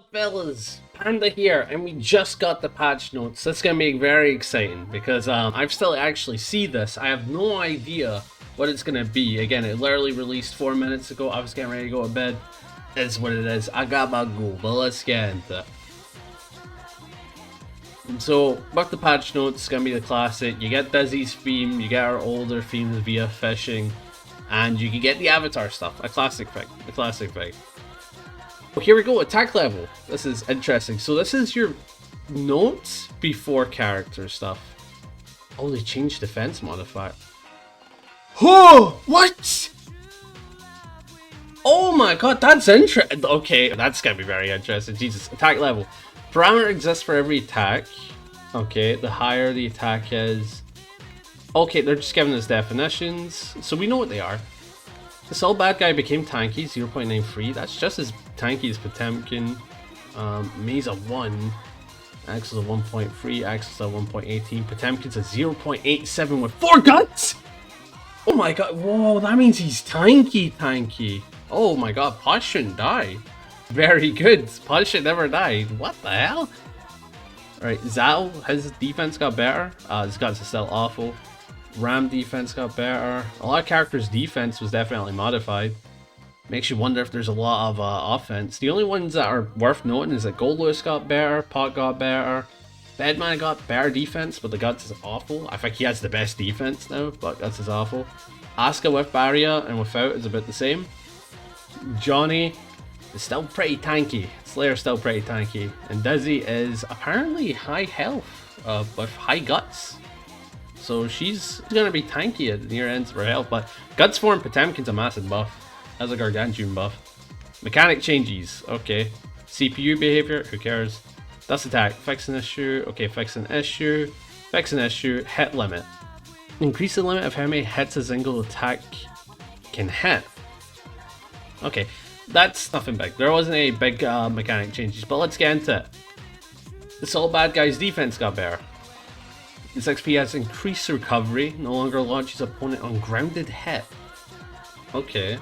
up, fellas? Panda here, and we just got the patch notes. That's gonna be very exciting because I've still actually see this. I have no idea what it's gonna be. Again, it literally released 4 minutes ago. I was getting ready to go to bed. It's what it is. I got my goal, but let's get into it. So, about the patch notes, it's gonna be the classic. You get Dizzy's theme, you get our older themes via fishing, and you can get the avatar stuff. A classic thing. A classic thing. Here we go, attack level. This is interesting. So this is your notes before character stuff. Oh, they changed defense modifier. Oh, what? Oh my god, that's interesting. Okay, that's gonna be very interesting. Jesus, attack level. Parameter exists for every attack. Okay, the higher the attack is. Okay, they're just giving us definitions, so we know what they are. This old bad guy became tanky, 0.93. That's just as tanky as Potemkin. Mesa 1. Axl at 1.3. Axl at 1.18. Potemkin's at 0.87 with 4 guns! Oh my god, whoa, that means he's tanky. Oh my god, Pod shouldn't die. Very good. Pod should never die. What the hell? Alright, Zato, his defense got better. His guns are still awful. Ram defense got better. A lot of characters' defense was definitely modified. Makes you wonder if there's a lot of offense. The only ones that are worth noting is that Goldlewis got better, Pot got better, Bedman got better defense, but the guts is awful. I think he has the best defense now, but guts is awful. Asuka with barrier and without is about the same. Johnny is still pretty tanky. Slayer's still pretty tanky. And Dizzy is apparently high health with high guts. So she's gonna be tanky at the near ends of her health, but Guts form Potemkin's a massive buff. Has a gargantuan buff. Mechanic changes, okay. CPU behavior, who cares? Dust attack, fix an issue, okay, fix an issue, hit limit. Increase the limit of how many hits a single attack can hit. Okay, that's nothing big. There wasn't any big mechanic changes, but let's get into it. This old bad guy's defense got better. This XP has increased recovery, no longer launches opponent on grounded hit. Okay.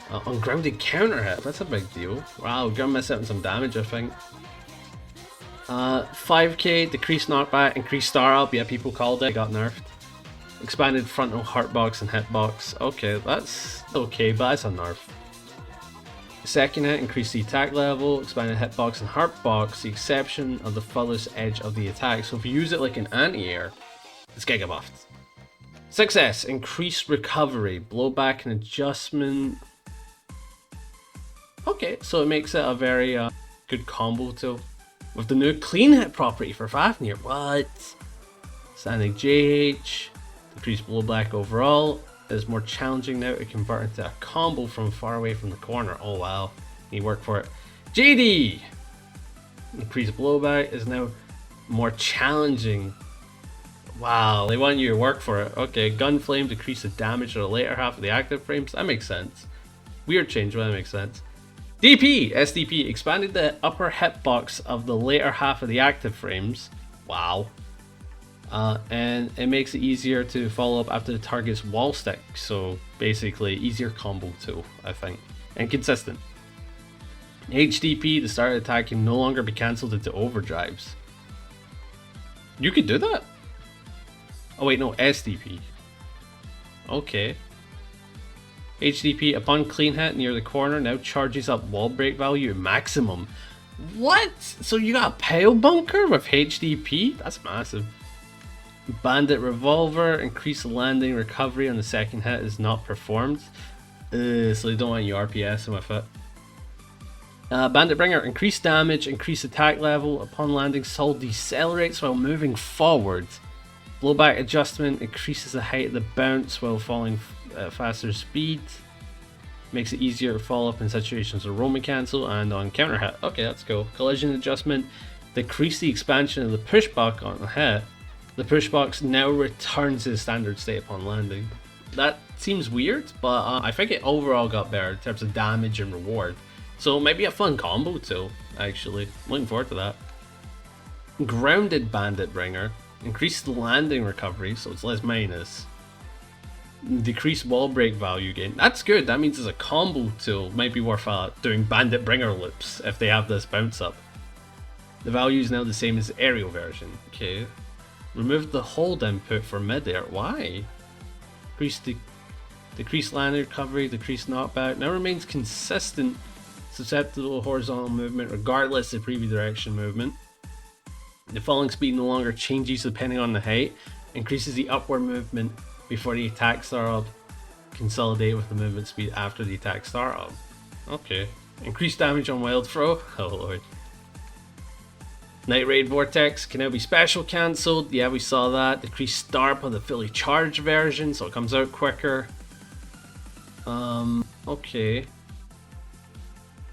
On grounded counter hit, that's a big deal. Wow, we're gonna miss out on some damage, I think. 5k, decreased knockback, increased star up, yeah, people called it, got nerfed. Expanded frontal heartbox and hitbox. Okay, that's okay, but that's a nerf. Second hit, increase the attack level, expanded hitbox and heartbox, the exception of the furthest edge of the attack. So if you use it like an anti-air, it's giga buffed. 6S, increased recovery, blowback and adjustment. Okay, so it makes it a very good combo tool. With the new clean hit property for Fafnir. What? Standing JH, decreased blowback overall. Is more challenging now to convert into a combo from far away from the corner. Oh wow, need work for it. JD! Increased blowback is now more challenging. Wow, they want you to work for it. Okay, gun flame decrease the damage of the later half of the active frames. That makes sense. Weird change, but that makes sense. DP! SDP expanded the upper hitbox of the later half of the active frames. Wow. And it makes it easier to follow up after the target's wall stick, so basically easier combo tool, I think, and consistent. HDP, the start attack can no longer be cancelled into overdrives. You could do that? Oh wait, no, SDP. Okay. HDP, upon clean hit near the corner, now charges up wall break value maximum. What? So you got a pale bunker with HDP? That's massive. Bandit Revolver, increased landing recovery on the second hit is not performed. So they don't want you RPSing with it. Bandit Bringer, increased damage, increased attack level. Upon landing, Soul decelerates while moving forward. Blowback adjustment increases the height of the bounce while falling at faster speed. Makes it easier to follow up in situations of roaming cancel and on counter hit. Okay, that's cool. Collision adjustment, decrease the expansion of the pushback on the hit. The pushbox now returns to the standard state upon landing. That seems weird, but I think it overall got better in terms of damage and reward. So it might be a fun combo too, actually. Looking forward to that. Grounded Bandit Bringer. Increased landing recovery, so it's less minus. Decreased wall break value gain. That's good. That means it's a combo tool. Might be worth doing bandit bringer loops if they have this bounce up. The value is now the same as the aerial version. Okay. Remove the hold input for mid-air. Why? Decreased land recovery, decreased knockback. Now remains consistent, susceptible to horizontal movement regardless of previous direction movement. The falling speed no longer changes depending on the height. Increases the upward movement before the attack startup. Consolidate with the movement speed after the attack startup. Okay. Increased damage on wild throw. Oh lord. Night Raid Vortex can now be special cancelled. Yeah, we saw that. Decreased startup on the fully charged version, so it comes out quicker. Okay.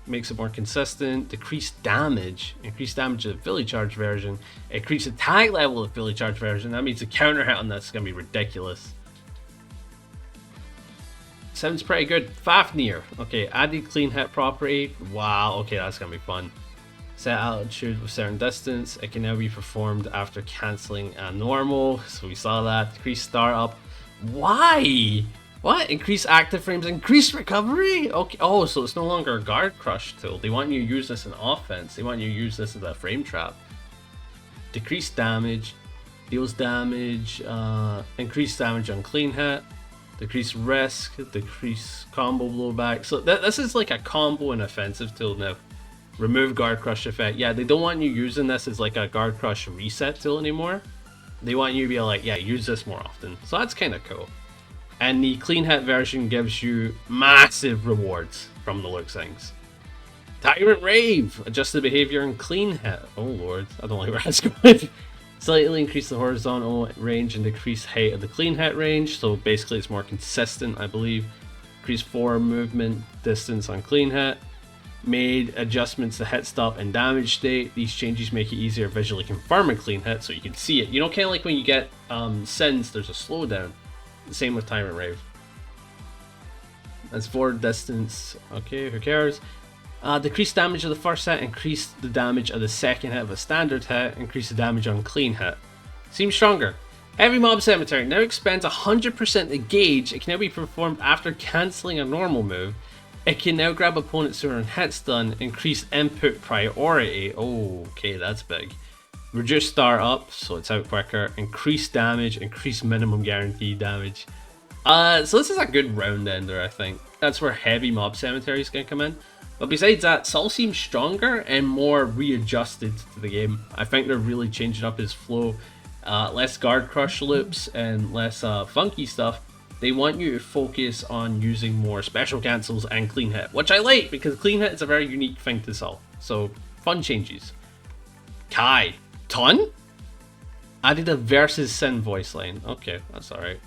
Makes it more consistent. Decreased damage. Increased damage of the fully charged version. Increased attack level of the fully charged version. That means the counter hit on this is going to be ridiculous. Sounds pretty good. Fafnir. Okay, added clean hit property. Wow, okay, that's going to be fun. Set altitude with certain distance. It can now be performed after cancelling a normal. So we saw that. Decreased startup. Why? What? Increase active frames, increase recovery? Okay. Oh, so it's no longer a guard crush tool. They want you to use this in offense. They want you to use this as a frame trap. Decreased damage, deals damage, increased damage on clean hit, decreased risk, decreased combo blowback. So this is like a combo and offensive tool now. Remove guard crush effect. Yeah, they don't want you using this as like a guard crush reset tool anymore. They want you to be like, yeah, use this more often. So that's kind of cool. And the clean hit version gives you massive rewards from the looks things. Tyrant Rave, adjust the behavior in clean hit. Oh lord, I don't like where that's going. Slightly increase the horizontal range and decrease height of the clean hit range. So basically it's more consistent, I believe. Increase forward movement distance on clean hit. Made adjustments to hit stop and damage state. These changes make it easier to visually confirm a clean hit so you can see it. You know, kind of like when you get sins, there's a slowdown. Same with Tyrant Rave. That's forward distance. Okay, who cares? Decrease damage of the first hit, increase the damage of the second hit of a standard hit, increase the damage on clean hit. Seems stronger. Heavy Mob Cemetery now expends 100% the gauge. It can now be performed after cancelling a normal move. It can now grab opponents who are on hit stun, increase input priority. Oh, okay, that's big. Reduce startup, so it's out quicker. Increase damage, increase minimum guaranteed damage. So this is a good round ender, I think. That's where Heavy Mob Cemetery is going to come in. But besides that, Saul seems stronger and more readjusted to the game. I think they're really changing up his flow. Less guard crush loops and less funky stuff. They want you to focus on using more special cancels and clean hit, which I like because clean hit is a very unique thing to Saul. So fun changes. Kai. Ton? Added a versus Sin voice line. Okay, that's alright.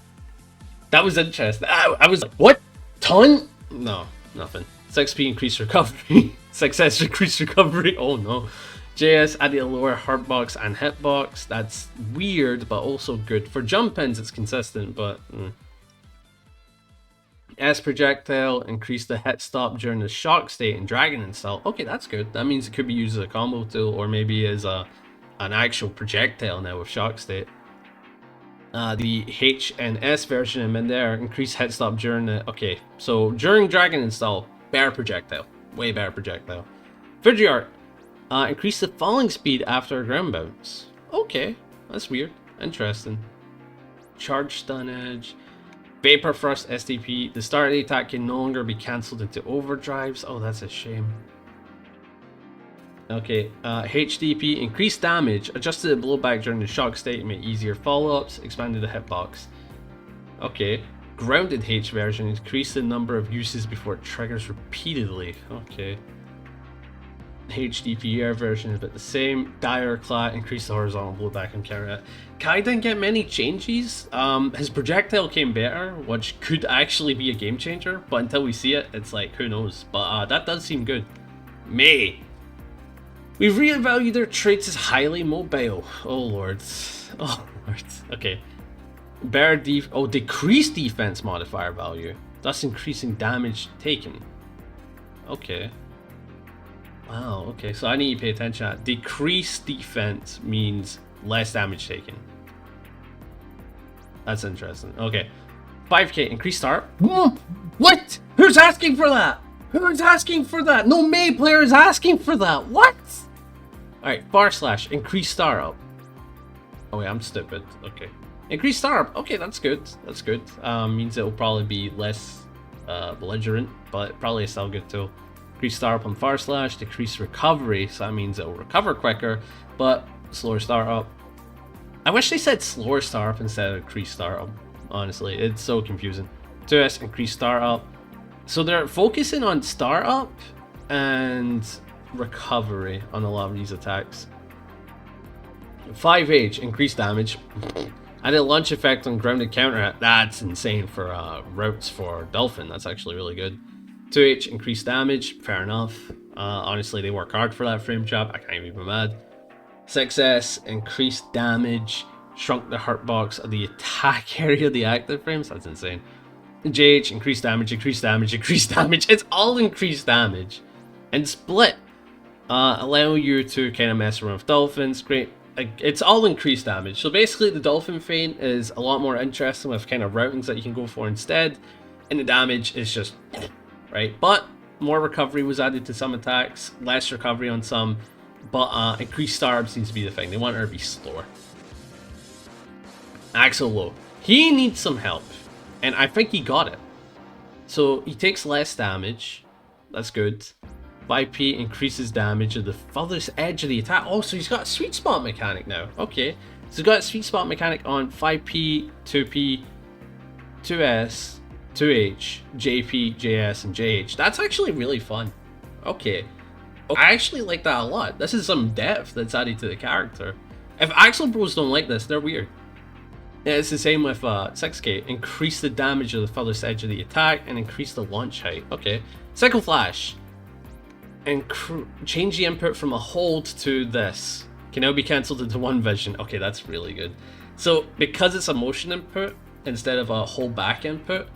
That was interesting. I was like, what? Ton? No, nothing. 6p increased recovery. Success increased recovery. Oh no. JS added a lower hurtbox and hitbox. That's weird, but also good. For jump ins, it's consistent, but... S projectile, increase the hit stop during the shock state and dragon install. Okay, that's good. That means it could be used as a combo tool or maybe as an actual projectile now with shock state. The H and S version in mid-air, increase hit stop during the... Okay, so during dragon install, better projectile. Way better projectile. Patriarch, increase the falling speed after a ground bounce. Okay, that's weird. Interesting. Charge stun edge. Vapor Thrust STP. The start of the attack can no longer be cancelled into overdrives. Oh, that's a shame. Okay, HDP. Increased damage. Adjusted the blowback during the shock state to make easier follow-ups. Expanded the hitbox. Okay. Grounded H version. Increase the number of uses before it triggers repeatedly. Okay. HDP air version is about the same. Dire Clat, increase the horizontal blowback and counter it. Kai didn't get many changes. His projectile came better, which could actually be a game changer, but until we see it, it's like, who knows. But that does seem good. May. We've reevaluated their traits as highly mobile. Oh lord. Oh lord. Okay. Better decrease defense modifier value, thus increasing damage taken. Okay. Wow, okay, so I need to pay attention to that. Decrease defense means less damage taken. That's interesting. Okay. 5k, increase start. What? Who's asking for that? Who's asking for that? No May player is asking for that. What? Alright, /, increase star up. Oh wait, I'm stupid. Okay. Increase star up. Okay, that's good. That's good. Means it will probably be less belligerent, but probably still good too. Increase star up on /, decrease recovery, so that means it will recover quicker, but slower star up. I wish they said slower star up instead of increase star up. Honestly, it's so confusing. 2s, increase star up. So they're focusing on star up and recovery on a lot of these attacks. 5h, increased damage. Added a launch effect on grounded counter. That's insane for routes for Dolphin. That's actually really good. 2h, increased damage. Fair enough. Honestly, they work hard for that frame trap. I can't even be mad. 6s, increased damage. Shrunk the hurt box of the attack area of the active frames. That's insane. JH, increased damage, increased damage, increased damage. It's all increased damage. And split. Allow you to kind of mess around with dolphins. Great. It's all increased damage. So basically the dolphin feint is a lot more interesting with kind of routings that you can go for instead. And the damage is just, right? But more recovery was added to some attacks. Less recovery on some. But increased starb seems to be the thing. They want her to be slower. Axl Low. He needs some help. And I think he got it. So he takes less damage. That's good. 5p increases damage at the furthest edge of the attack. Oh, so he's got a sweet spot mechanic now. Okay. So he's got a sweet spot mechanic on 5p, 2p, 2s, 2h, jp, js, and jh. That's actually really fun. Okay. I actually like that a lot. This is some depth that's added to the character. If Axl Bros don't like this, they're weird. Yeah, it's the same with 6k. Increase the damage of the furthest edge of the attack and increase the launch height. Okay. Cycle Flash. And change the input from a hold to this. Can now be cancelled into one vision. Okay, that's really good. So, because it's a motion input instead of a hold back input,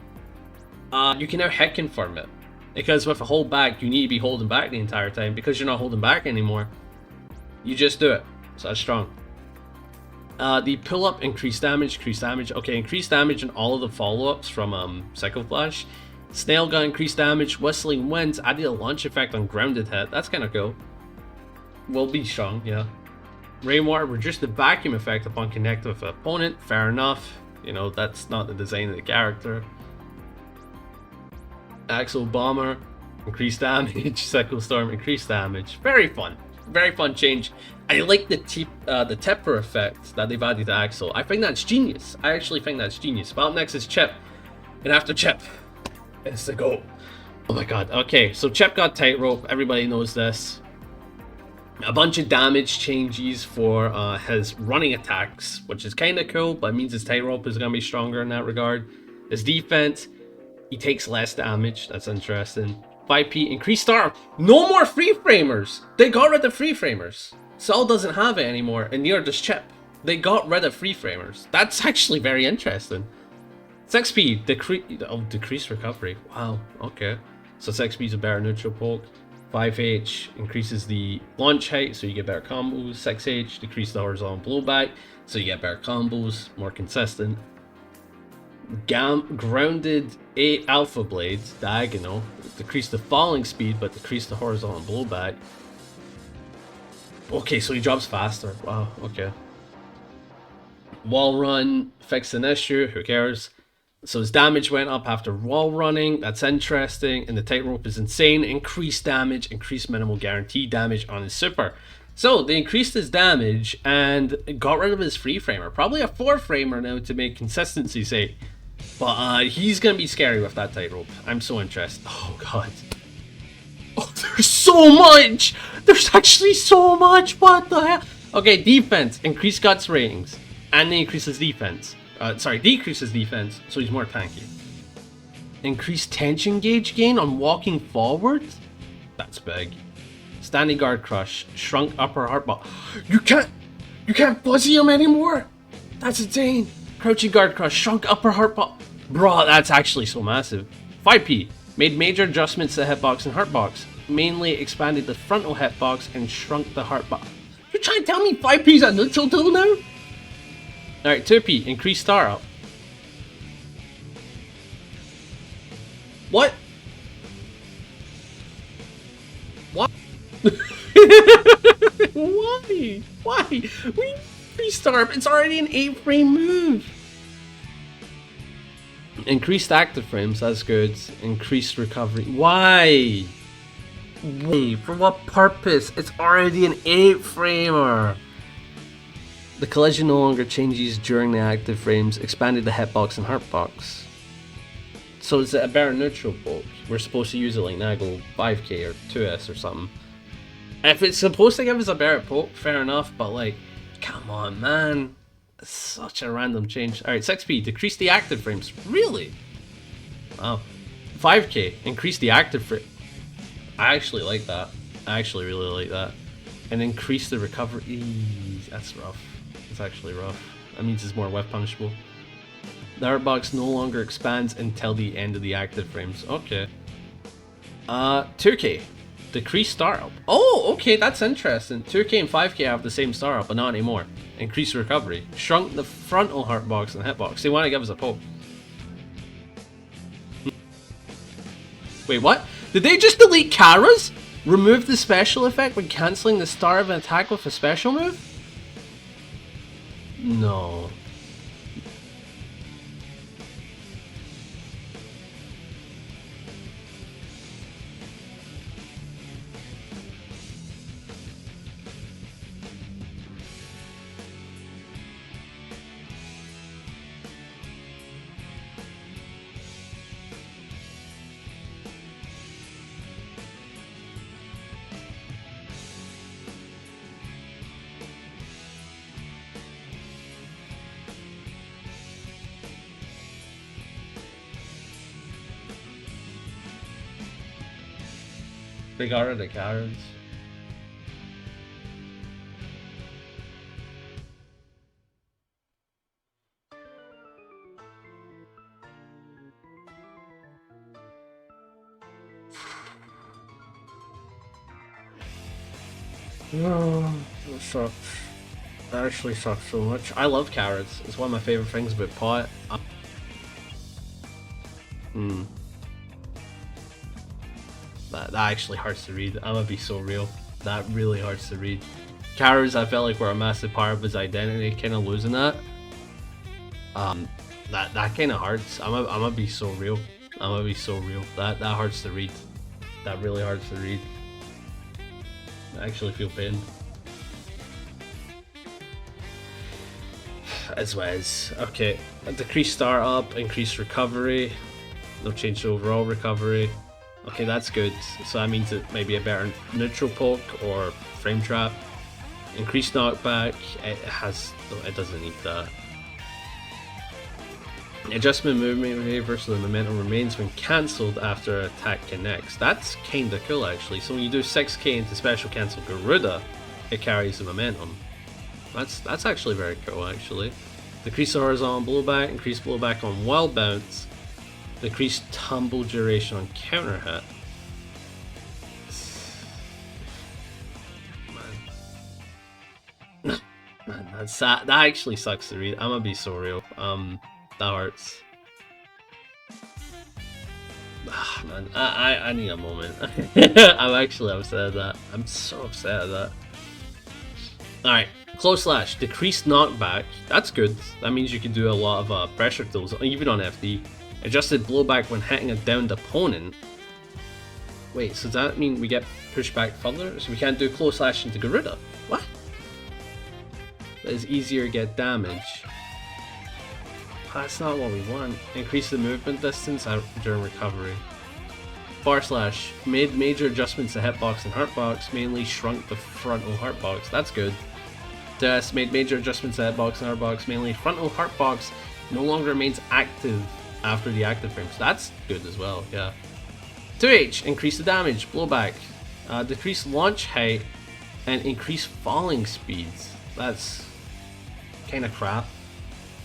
you can now hit confirm it. Because with a hold back, you need to be holding back the entire time. Because you're not holding back anymore, you just do it. So that's strong. The pull up, increased damage, Okay, increased damage in all of the follow-ups from Cycle Flash. Snail gun, increased damage. Whistling Winds, added a launch effect on grounded hit. That's kind of cool. Will be strong, yeah. Rainwater, reduce the vacuum effect upon connect with an opponent. Fair enough. You know, that's not the design of the character. Axl Bomber, increased damage. Cycle Storm, increased damage. Very fun. Very fun change. I like the Tipper effect that they've added to Axl. I think that's genius. I actually think that's genius. But up next is Chipp. And after Chipp, it's the GOAT. Oh my god. Okay, so Chipp got Tightrope. Everybody knows this. A bunch of damage changes for his running attacks, which is kind of cool, but it means his Tightrope is going to be stronger in that regard. His defense, he takes less damage. That's interesting. 5p, increased star. No more free framers. They got rid of free framers. Saul doesn't have it anymore, and neither does Chipp. They got rid of free framers. That's actually very interesting. 6p, decreased recovery. Wow, okay. So 6p is a better neutral poke. 5h increases the launch height, so you get better combos. 6h, decrease the horizontal blowback, so you get better combos, more consistent. Grounded 8 alpha blades, diagonal, decrease the falling speed, but decrease the horizontal blowback. Okay, so he drops faster. Wow, okay. Wall run, fixed an issue, who cares? So his damage went up after wall running, that's interesting, and the Tightrope is insane. Increased damage, increased minimal guaranteed damage on his super. So they increased his damage and got rid of his free framer. Probably a 4-framer now to make consistency's sake. But he's gonna be scary with that Tightrope. I'm so interested. Oh god. Oh, there's so much! There's actually so much! What the hell? Okay, defense. Increase guts ratings. And they increases defense. Decreases defense, so he's more tanky. Increased tension gauge gain on walking forward? That's big. Standing guard crush. Shrunk upper heart ball. You can't fuzzy him anymore! That's insane! Crouching guard crush. Shrunk upper heart ball. Bro, that's actually so massive. 5p. Made major adjustments to the hitbox and heartbox. Mainly expanded the frontal hitbox and shrunk the heartbox. You're trying to tell me 5p's a neutral tool now? Alright, 2p, increase star up. What? What? Why? Why? We restart. It's already an 8-frame move. Increased active frames, that's good. Increased recovery. Why? Why? For what purpose? It's already an 8-framer. The collision no longer changes during the active frames. Expanded the hitbox and heartbox. So is it a better neutral poke? We're supposed to use it like Nago 5k or 2s or something. If it's supposed to give us a better poke, fair enough, but like, come on, man. It's such a random change. Alright, 6p, decrease the active frames. Really? Wow. 5k, increase the active frame. I actually like that. I actually really like that. And increase the recovery. Eesh, that's rough. It's actually rough. That means it's more whiff punishable. The heartbox no longer expands until the end of the active frames. Okay. 2k. Decrease startup. Oh, okay, that's interesting. 2k and 5k have the same startup, but not anymore. Increase recovery. Shrunk the frontal heartbox and hitbox. They want to give us a poke. Wait, what? Did they just delete Kara's? Remove the special effect when cancelling the start of an attack with a special move? No. They got rid of the cards. Oh, that sucks. That actually sucks so much. I love carrots. It's one of my favorite things about pot. That actually hurts to read. I'm gonna be so real. That really hurts to read. Carrots, I felt like were a massive part of his identity. Kind of losing that. That kind of hurts. I'm gonna be so real. I'm gonna be so real. That hurts to read. That really hurts to read. I actually feel pain. As well as okay, a decreased startup, increased recovery, no change to overall recovery. Okay, that's good. So that means it may be a better neutral poke or frame trap. Increased knockback. It doesn't need that. Adjustment movement behavior so the momentum remains when cancelled after attack connects. That's kinda cool actually. So when you do 6k into special cancel Garuda, it carries the momentum. That's actually very cool actually. Decrease horizontal blowback, increase blowback on wild bounce, decrease tumble duration on counter hit. Man, that actually sucks to read. I'm gonna be so real. That hurts. Man, I need a moment. I'm actually upset at that. I'm so upset at that. Alright, close slash, decreased knockback. That's good. That means you can do a lot of pressure tools, even on FD. Adjusted blowback when hitting a downed opponent. Wait, so does that mean we get pushed back further? So we can't do close slash into Garuda? What? That is easier to get damage. That's not what we want. Increase the movement distance during recovery. Far slash, made major adjustments to hitbox and heartbox, mainly shrunk the frontal heartbox. That's good. Des made major adjustments to hitbox and heartbox, mainly frontal heartbox no longer remains active after the active frames. That's good as well, yeah. 2H, increase the damage, blowback, decrease launch height, and increase falling speeds. That's kind of crap.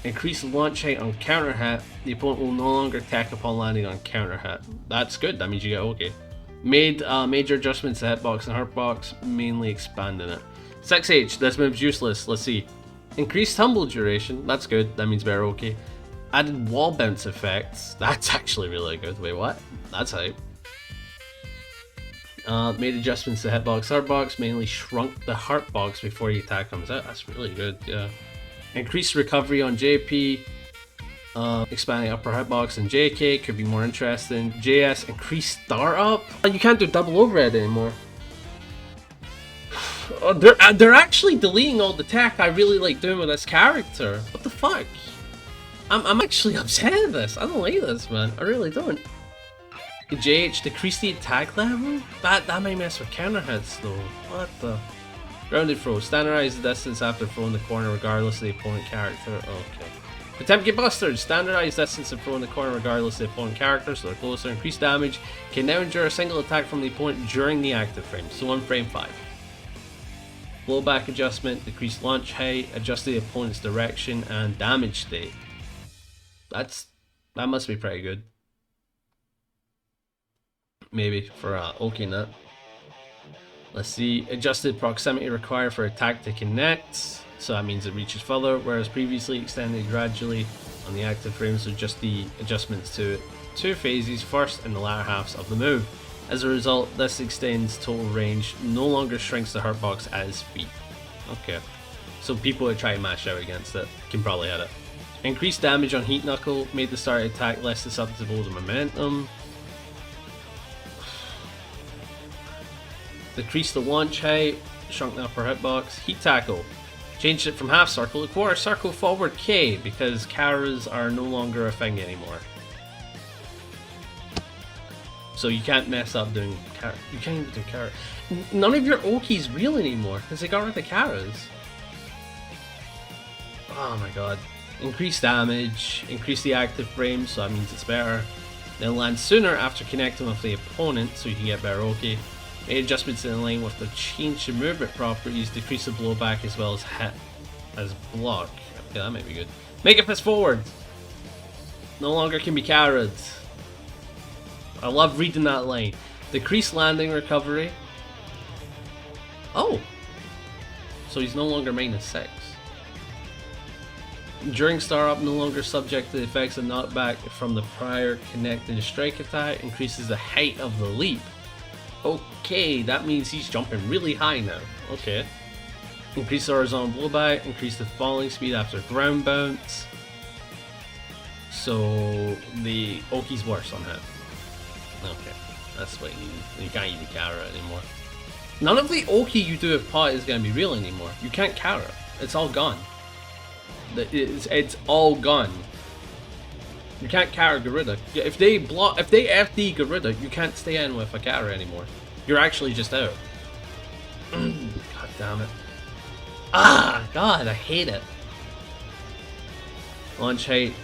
Increase launch height on counter hit. The opponent will no longer attack upon landing on counter hit. That's good. That means you get okay. Made major adjustments to hitbox and heartbox, mainly expanding it. 6H. This move's useless. Let's see. Increased tumble duration. That's good. That means better okay. Added wall bounce effects. That's actually really good. Wait, what? That's hype. Made adjustments to hitbox, heartbox, mainly shrunk the heartbox before the attack comes out. That's really good, yeah. Increased recovery on JP. Expanding upper hitbox and JK could be more interesting. JS, increased startup. You can't do double overhead anymore. Oh, they're actually deleting all the tech I really like doing with this character. What the fuck? I'm actually upset at this. I don't like this, man. I really don't. JH, decrease the attack level? That might mess with counter hits though. What the? Grounded throw. Standardize the distance after throwing the corner regardless of the opponent character. Okay. Potemkin Busters. Standardize distance of throwing the corner regardless of the opponent character, so they're closer. Increased damage. Can now endure a single attack from the opponent during the active frame, so on frame 5. Blowback adjustment. Decreased launch height. Adjust the opponent's direction and damage state. That must be pretty good. Maybe for Okinut. Let's see. Adjusted proximity required for attack to connect. So that means it reaches further, whereas previously extended gradually on the active frame, so just the adjustments to it. 2 phases, first and the latter halves of the move. As a result, this extends total range, no longer shrinks the hurtbox at his feet. Okay. So people who try to mash out against it can probably hit it. Increased damage on Heat Knuckle, made the start attack less susceptible to momentum. Decreased the launch height, shrunk the upper hitbox. Heat Tackle, changed it from half circle to quarter circle forward K because Karas are no longer a thing anymore. So you can't mess up doing Kara. You can't even do Kara. None of your Oki's real anymore because they got rid of Karas. Oh my god. Increase damage, increase the active frame, so that means it's better. Then land sooner after connecting with the opponent, so you can get better Oki. Made adjustments in line with the change to movement properties, decrease the blowback as well as hit as block. Okay, that might be good. Make it fist forward! No longer can be carried. I love reading that line. Decrease landing recovery. Oh! So he's no longer -6. During startup, no longer subject to the effects of knockback from the prior connected strike attack, increases the height of the leap. Okay, that means he's jumping really high now. Okay. Increase the horizontal blowback, increase the falling speed after ground bounce. So the Oki's worse on hit. Okay, that's what you need. You can't even Kara anymore. None of the Oki you do with Pot is going to be real anymore. You can't Kara. It's all gone. It's all gone. You can't Kara Garuda. If they FD Garuda, you can't stay in with a Kara anymore. You're actually just out. God damn it. Ah, God, I hate it. Launch height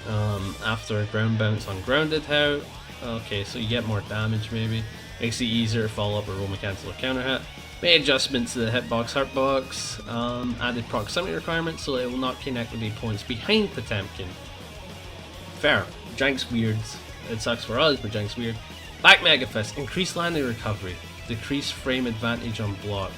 after ground bounce on grounded out. Okay, so you get more damage maybe. Makes it easier to follow up a roll cancel or counter hit. Made adjustments to the hitbox, heartbox. Added proximity requirements so that it will not connect with the opponents behind Potemkin. Fair. Jank's weird. It sucks for us, but Jank's weird. Back Mega Fist. Increased landing recovery. Decreased frame advantage on block.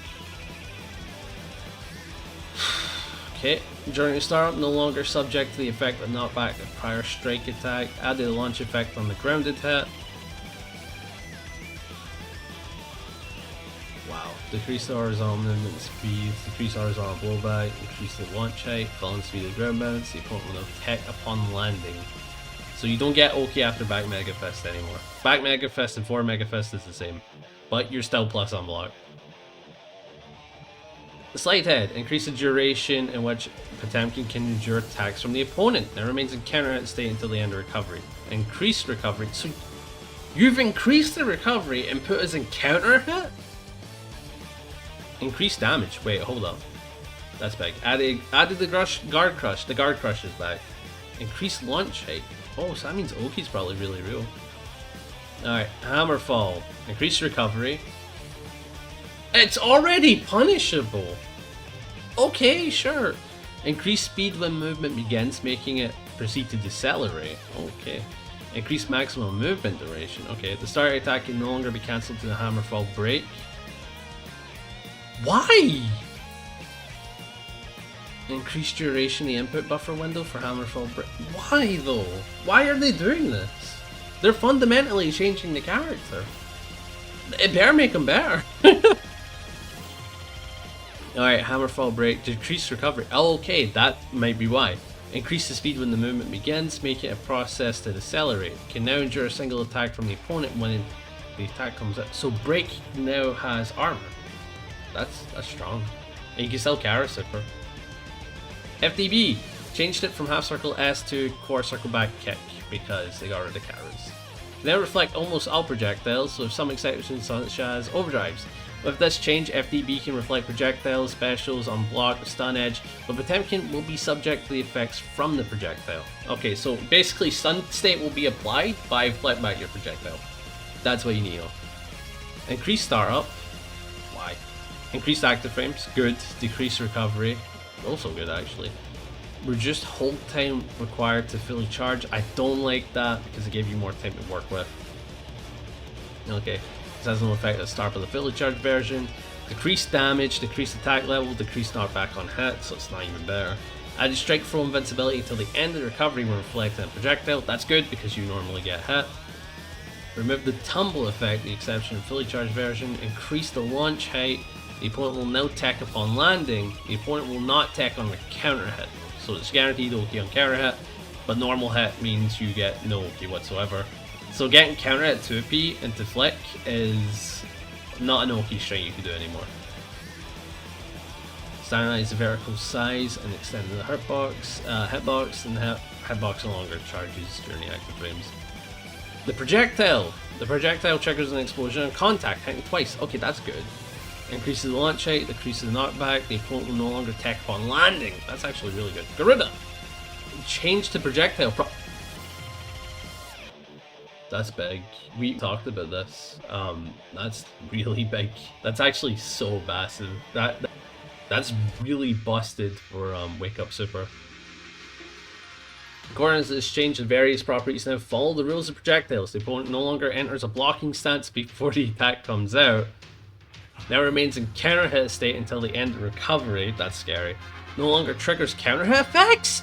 Okay. During the startup, no longer subject to the effect of knockback of prior strike attack. Added a launch effect on the grounded hit. Wow. Decrease the horizontal movement speed. Decrease horizontal blowback. Increase the launch height. Falling speed of ground bounce. The opponent will tech upon landing. So you don't get Oki after Back Mega Fist anymore. Back Mega Fist and 4 Mega Fist is the same. But you're still plus on block. Sleight Head. Increase the duration in which Potemkin can endure attacks from the opponent. It remains in counter hit state until the end of recovery. Increased recovery. So you've increased the recovery and put us in counter hit? Increased damage. Wait, hold up. That's big. Added the guard crush. The guard crush is back. Increased launch height. Oh, so that means Oki's probably really real. Alright, Hammerfall. Increased recovery. It's already punishable! Okay, sure. Increased speed when movement begins, making it proceed to decelerate. Okay. Increased maximum movement duration. Okay, the start attack can no longer be cancelled to the Hammerfall break. Why? Increased duration the input buffer window for Hammerfall Break. Why though? Why are they doing this? They're fundamentally changing the character. It better make them better. Alright, Hammerfall Break, decreased recovery. Oh, okay, that might be why. Increase the speed when the movement begins, make it a process to decelerate. Can now endure a single attack from the opponent when the attack comes out. So Break now has armor. That's strong. And you can still Kara Super. FDB changed it from half circle S to core circle back kick because they got rid of Karas. They now reflect almost all projectiles, with some exceptions such as overdrives. With this change, FDB can reflect projectiles, specials, on block, stun edge, but Potemkin will be subject to the effects from the projectile. Okay, so basically stun state will be applied by flip back your projectile. That's what you need. Increased startup. Why? Increased active frames. Good. Decreased recovery. Also good actually. Reduced hold time required to fully charge. I don't like that because it gave you more time to work with. Okay. This has no effect at the start of the fully charged version. Decreased damage, decreased attack level, decreased knockback on hit, so it's not even better. Added strike throw invincibility until the end of the recovery when reflecting a projectile. That's good because you normally get hit. Remove the tumble effect, the exception in fully charged version. Increase the launch height. The opponent will now tech upon landing. The opponent will not tech on the counter hit. So it's guaranteed OP on counter hit, but normal hit means you get no OP whatsoever. So getting counter hit 2p into flick is not an OP string you can do anymore. Standardize the vertical size and extend the hitbox, and the hitbox no longer charges during the active frames. The projectile triggers an explosion on contact, hitting twice. Okay, that's good. Increases the launch height, decreases the knockback, the opponent will no longer tech upon landing. That's actually really good. Garuda! Change to projectile That's big. We talked about this. That's really big. That's actually so massive. That's really busted for Wake Up Super. According to this change, the various properties now follow the rules of projectiles. The opponent no longer enters a blocking stance before the attack comes out. Now remains in counter hit state until the end of recovery. That's scary. No longer triggers counter hit effects?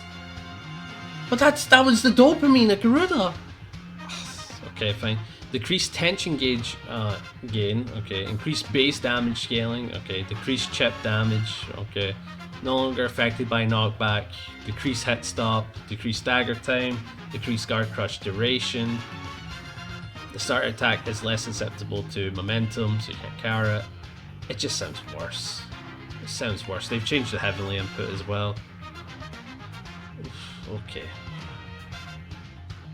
But that was the dopamine at Garuda. Okay, fine. Decreased tension gauge gain. Okay. Increased base damage scaling. Okay. Decreased chip damage. Okay. No longer affected by knockback. Decreased hit stop. Decreased stagger time. Decreased guard crush duration. The start attack is less susceptible to momentum, so you can't carry it. It just sounds worse. It sounds worse. They've changed the heavenly input as well. Okay.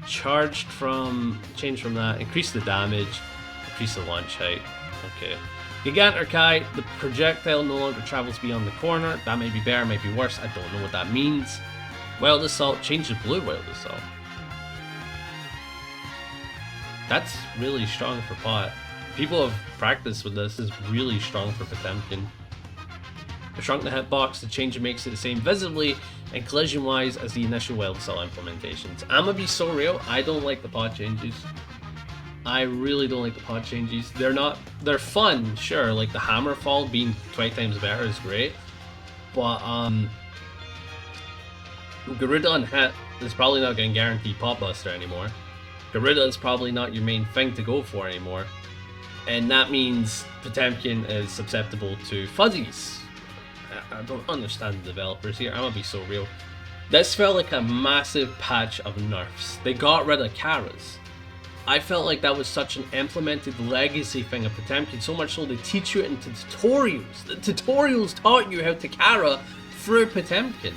Changed from that. Increase the damage. Increase the launch height. Okay. Gigantor Kai, the projectile no longer travels beyond the corner. That may be better, may be worse. I don't know what that means. Wild Assault, change the blue Wild Assault. That's really strong for Pot. People have practiced with this. Is really strong for Potemkin. I shrunk the hitbox. The change makes it the same visibly and collision wise as the initial Wild Assault implementations. I'ma be so real, I don't like the Pot changes. I really don't like the Pot changes. They're fun, sure, like the Hammerfall being 20 times better is great. But Garuda on hit is probably not going to guarantee Pot Buster anymore. Garuda is probably not your main thing to go for anymore. And that means Potemkin is susceptible to fuzzies. I don't understand the developers here, I'm gonna be so real. This felt like a massive patch of nerfs. They got rid of Karas. I felt like that was such an implemented legacy thing of Potemkin, so much so they teach you it into tutorials. The tutorials taught you how to Kara through Potemkin.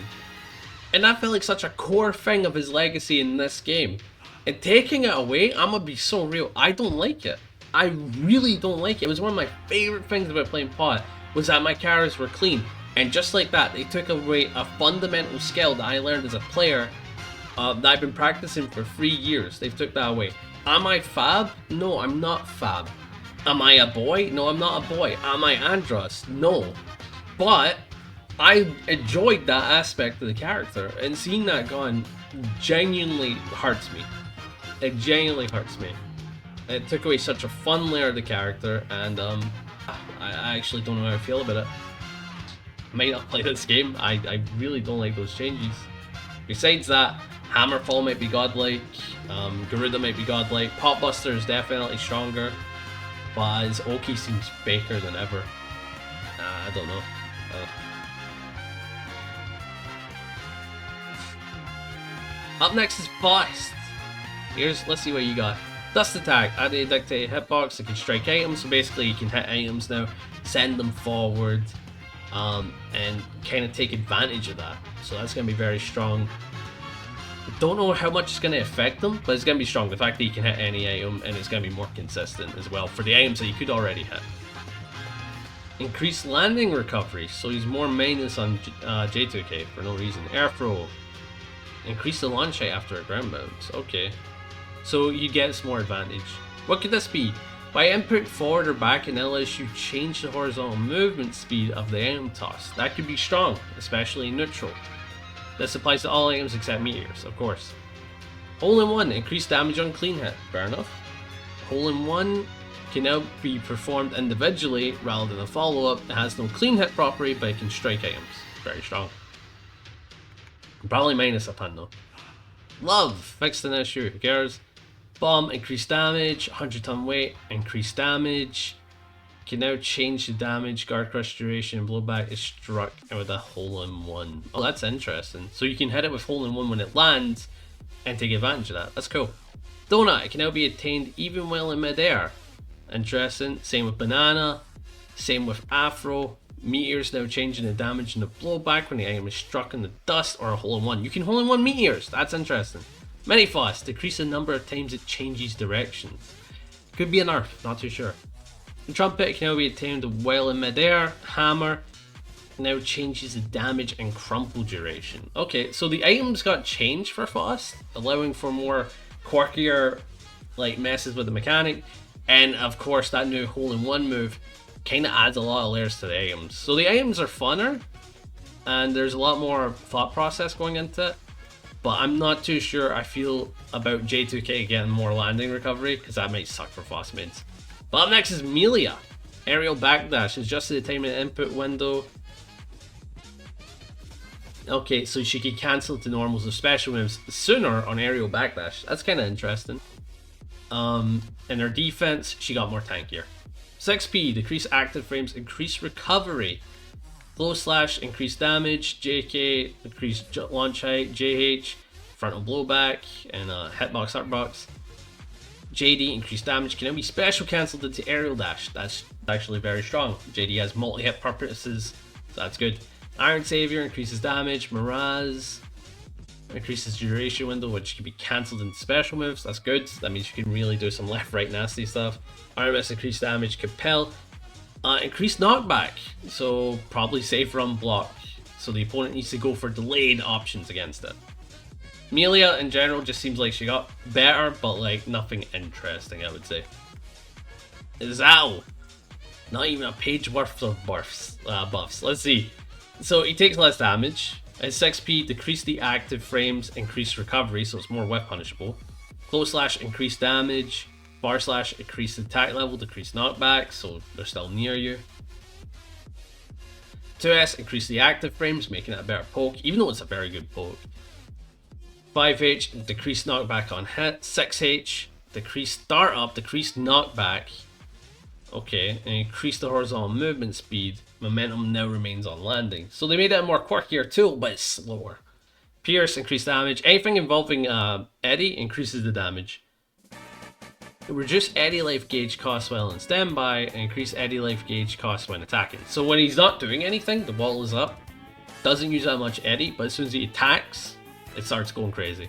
And that felt like such a core thing of his legacy in this game. And taking it away, I'm gonna be so real, I don't like it. I really don't like it. It was one of my favorite things about playing Pot, was that my Karas were clean. And just like that, they took away a fundamental skill that I learned as a player that I've been practicing for 3 years. They've took that away. Am I Fab? No, I'm not Fab. Am I a boy? No, I'm not a boy. Am I Andros? No. But I enjoyed that aspect of the character, and seeing that gone genuinely hurts me. It genuinely hurts me. It took away such a fun layer of the character, and I actually don't know how I feel about it. Might not play this game. I really don't like those changes. Besides that, Hammerfall might be godlike, Garuda might be godlike, Potbuster is definitely stronger, but his Oki seems faker than ever. I don't know. Up next is Faust. Let's see what you got. Dust attack, add a dictate hitbox, it can strike items, so basically you can hit items now, send them forward, and kind of take advantage of that. So that's going to be very strong. Don't know how much it's going to affect them, but it's going to be strong. The fact that you can hit any item, and it's going to be more consistent as well for the items that you could already hit. Increased landing recovery, so he's more minus on J2K for no reason. Airthrow, increase the launch height after a ground bounce. Okay, so you get some more advantage. What could this be? By input forward or back in LSU, change the horizontal movement speed of the item toss. That could be strong, especially in neutral. This applies to all items except meteors, of course. Hole in one, increased damage on clean hit. Fair enough. Hole in one can now be performed individually rather than a follow-up. It has no clean hit property, but it can strike items. Very strong. Probably minus a Panda. Love, fixed an issue, who cares? Bomb, increased damage, 100 ton weight, increased damage. Can now change the damage, guard crush duration, and blowback is struck with a hole in one. Oh, that's interesting. So you can hit it with hole in one when it lands and take advantage of that. That's cool. Donut, it can now be attained even while in midair. Interesting. Same with banana. Same with afro. Meteors now changing the damage and the blowback when the item is struck in the dust or a hole in one. You can hole in one meteors. That's interesting. Mini Faust, decrease the number of times it changes directions. Could be a nerf, not too sure. The trumpet can now be attained while in midair. Hammer now changes the damage and crumple duration. Okay, so the items got changed for Faust, allowing for more quirkier like messes with the mechanic, and of course that new hole in one move kind of adds a lot of layers to the items. So the items are funner, and there's a lot more thought process going into it. But I'm not too sure I feel about J2K getting more landing recovery, because that might suck for Faust mids. But up next is Millia. Aerial backdash, adjusted the time and input window. Okay, so she could cancel to normals of special moves sooner on aerial backdash. That's kind of interesting. In her defense, she got more tankier. 6P, decrease active frames, increase recovery. Glow slash, increase damage. JK, increase launch height. JH, frontal blowback, and hitbox, heartbox. JD, increased damage, can now be special cancelled into aerial dash. That's actually very strong. JD has multi-hit purposes, so that's good. Iron Savior increases damage. Mirage increases duration window, which can be cancelled into special moves. That's good. That means you can really do some left-right nasty stuff. RMS increased damage. Compel, increased knockback, so probably safer on block. So the opponent needs to go for delayed options against it. Millia in general just seems like she got better, but like nothing interesting, I would say. Zato, not even a page worth of buffs. Let's see. So he takes less damage. At 6P, decrease the active frames, increase recovery, so it's more whip punishable. Close slash, increase damage. Bar slash, increase attack level, decrease knockback, so they're still near you. 2S, increase the active frames, making it a better poke, even though it's a very good poke. 5H, decrease knockback on hit. 6H, decrease startup, decrease knockback. Okay, and increase the horizontal movement speed. Momentum now remains on landing. So they made it a more quirkier tool, but it's slower. Pierce, increase damage. Anything involving Eddie increases the damage. Reduce Eddie life gauge cost while in standby, and increase Eddie life gauge cost when attacking. So when he's not doing anything, the wall is up. Doesn't use that much Eddie, but as soon as he attacks, it starts going crazy.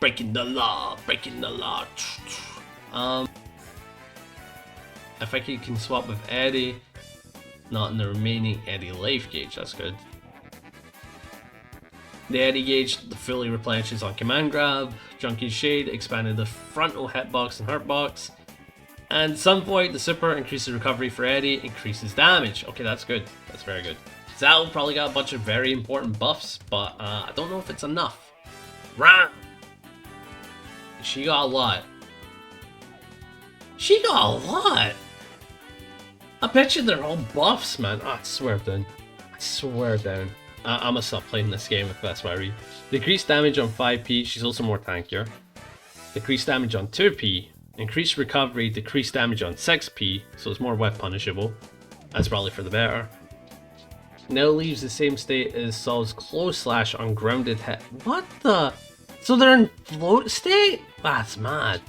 Breaking the law, breaking the law. If I can swap with Eddie, not in the remaining Eddie life gauge, that's good. The Eddie gauge fully replenishes on command grab. Junkie's Shade expanded the frontal hitbox and hurtbox. And Sunvoid, the super, increases recovery for Eddie, increases damage. Okay, that's good. That's very good. Zato probably got a bunch of very important buffs, but I don't know if it's enough. Ram! She got a lot. She got a lot! I bet you they're all buffs, man. Oh, I swear down. I swear down. I'm gonna stop playing this game if that's what I read. Decreased damage on 5p, she's also more tankier. Decreased damage on 2p. Increased recovery, decreased damage on 6p, so it's more whiff punishable. That's probably for the better. Now leaves the same state as Saul's close slash on grounded hit. What the? So they're in float state? That's mad.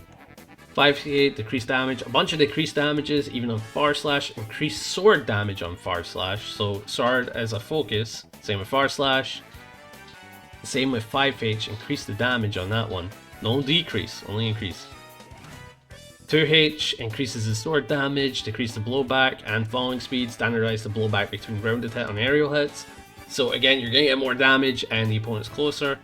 5k decreased damage, a bunch of decreased damages even on far slash, increased sword damage on far slash, so sword as a focus, same with far slash, same with 5h, increase the damage on that one, no decrease, only increase. 2h increases the sword damage, decrease the blowback and falling speed, standardize the blowback between grounded hit and aerial hits, so again you're going to get more damage and the opponent's closer.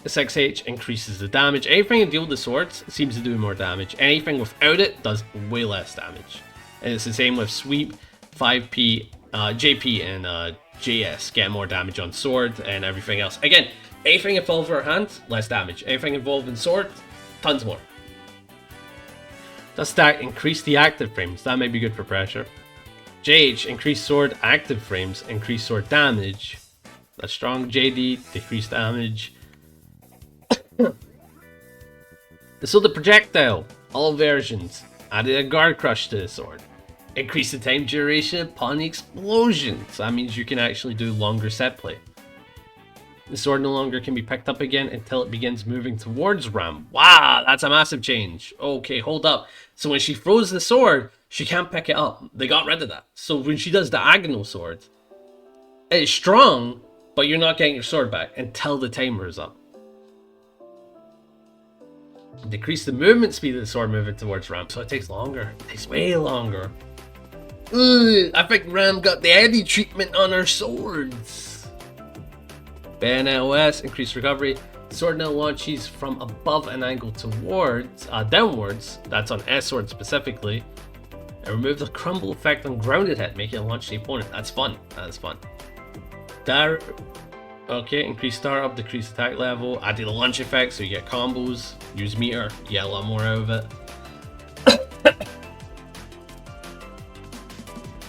6h increases the damage. Anything in deal with the swords seems to do more damage. Anything without it does way less damage. And it's the same with sweep, 5p, JP and JS get more damage on sword and everything else. Again, anything involved with our hands, less damage. Anything involved in sword, tons more. Does stack increase the active frames? That may be good for pressure. JH increase sword active frames, increase sword damage. That's strong. JD decrease damage. So the projectile, all versions, added a guard crush to the sword. Increase the time duration upon the explosion, so that means you can actually do longer set play. The sword no longer can be picked up again until it begins moving towards Ram. Wow, that's a massive change. Okay, hold up. So when she throws the sword, she can't pick it up. They got rid of that. So when she does diagonal sword, it's strong, but you're not getting your sword back until the timer is up. Decrease the movement speed of the sword moving towards Ram, so it takes longer. It takes way longer. Ugh, I think Ram got the Eddie treatment on her swords. Bayonet OS, increased recovery. Sword now launches from above an angle towards, downwards. That's on S sword specifically. And remove the crumble effect on grounded hit, making it launch the opponent. That's fun. That's fun. Okay, increase star up, decrease attack level, add the launch effect so you get combos, use meter, you get a lot more out of it.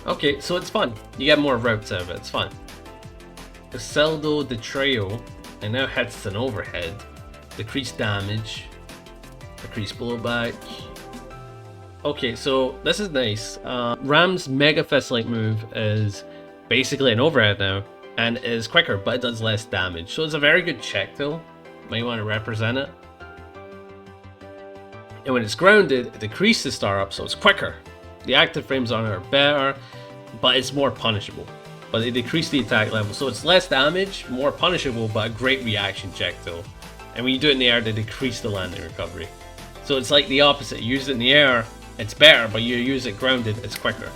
Okay, so it's fun. You get more routes out of it, it's fun. Iseldo the Trail, and now hits an overhead, decreased damage, decreased blowback. Okay, so this is nice. Ram's Mega Fist-like move is basically an overhead now. And is quicker, but it does less damage. So it's a very good check tool. Might want to represent it. And when it's grounded, it decreases the star up, so it's quicker. The active frames on it are better, but it's more punishable. But they decrease the attack level, so it's less damage, more punishable, but a great reaction check tool. And when you do it in the air, they decrease the landing recovery. So it's like the opposite. You use it in the air, it's better, but you use it grounded, it's quicker.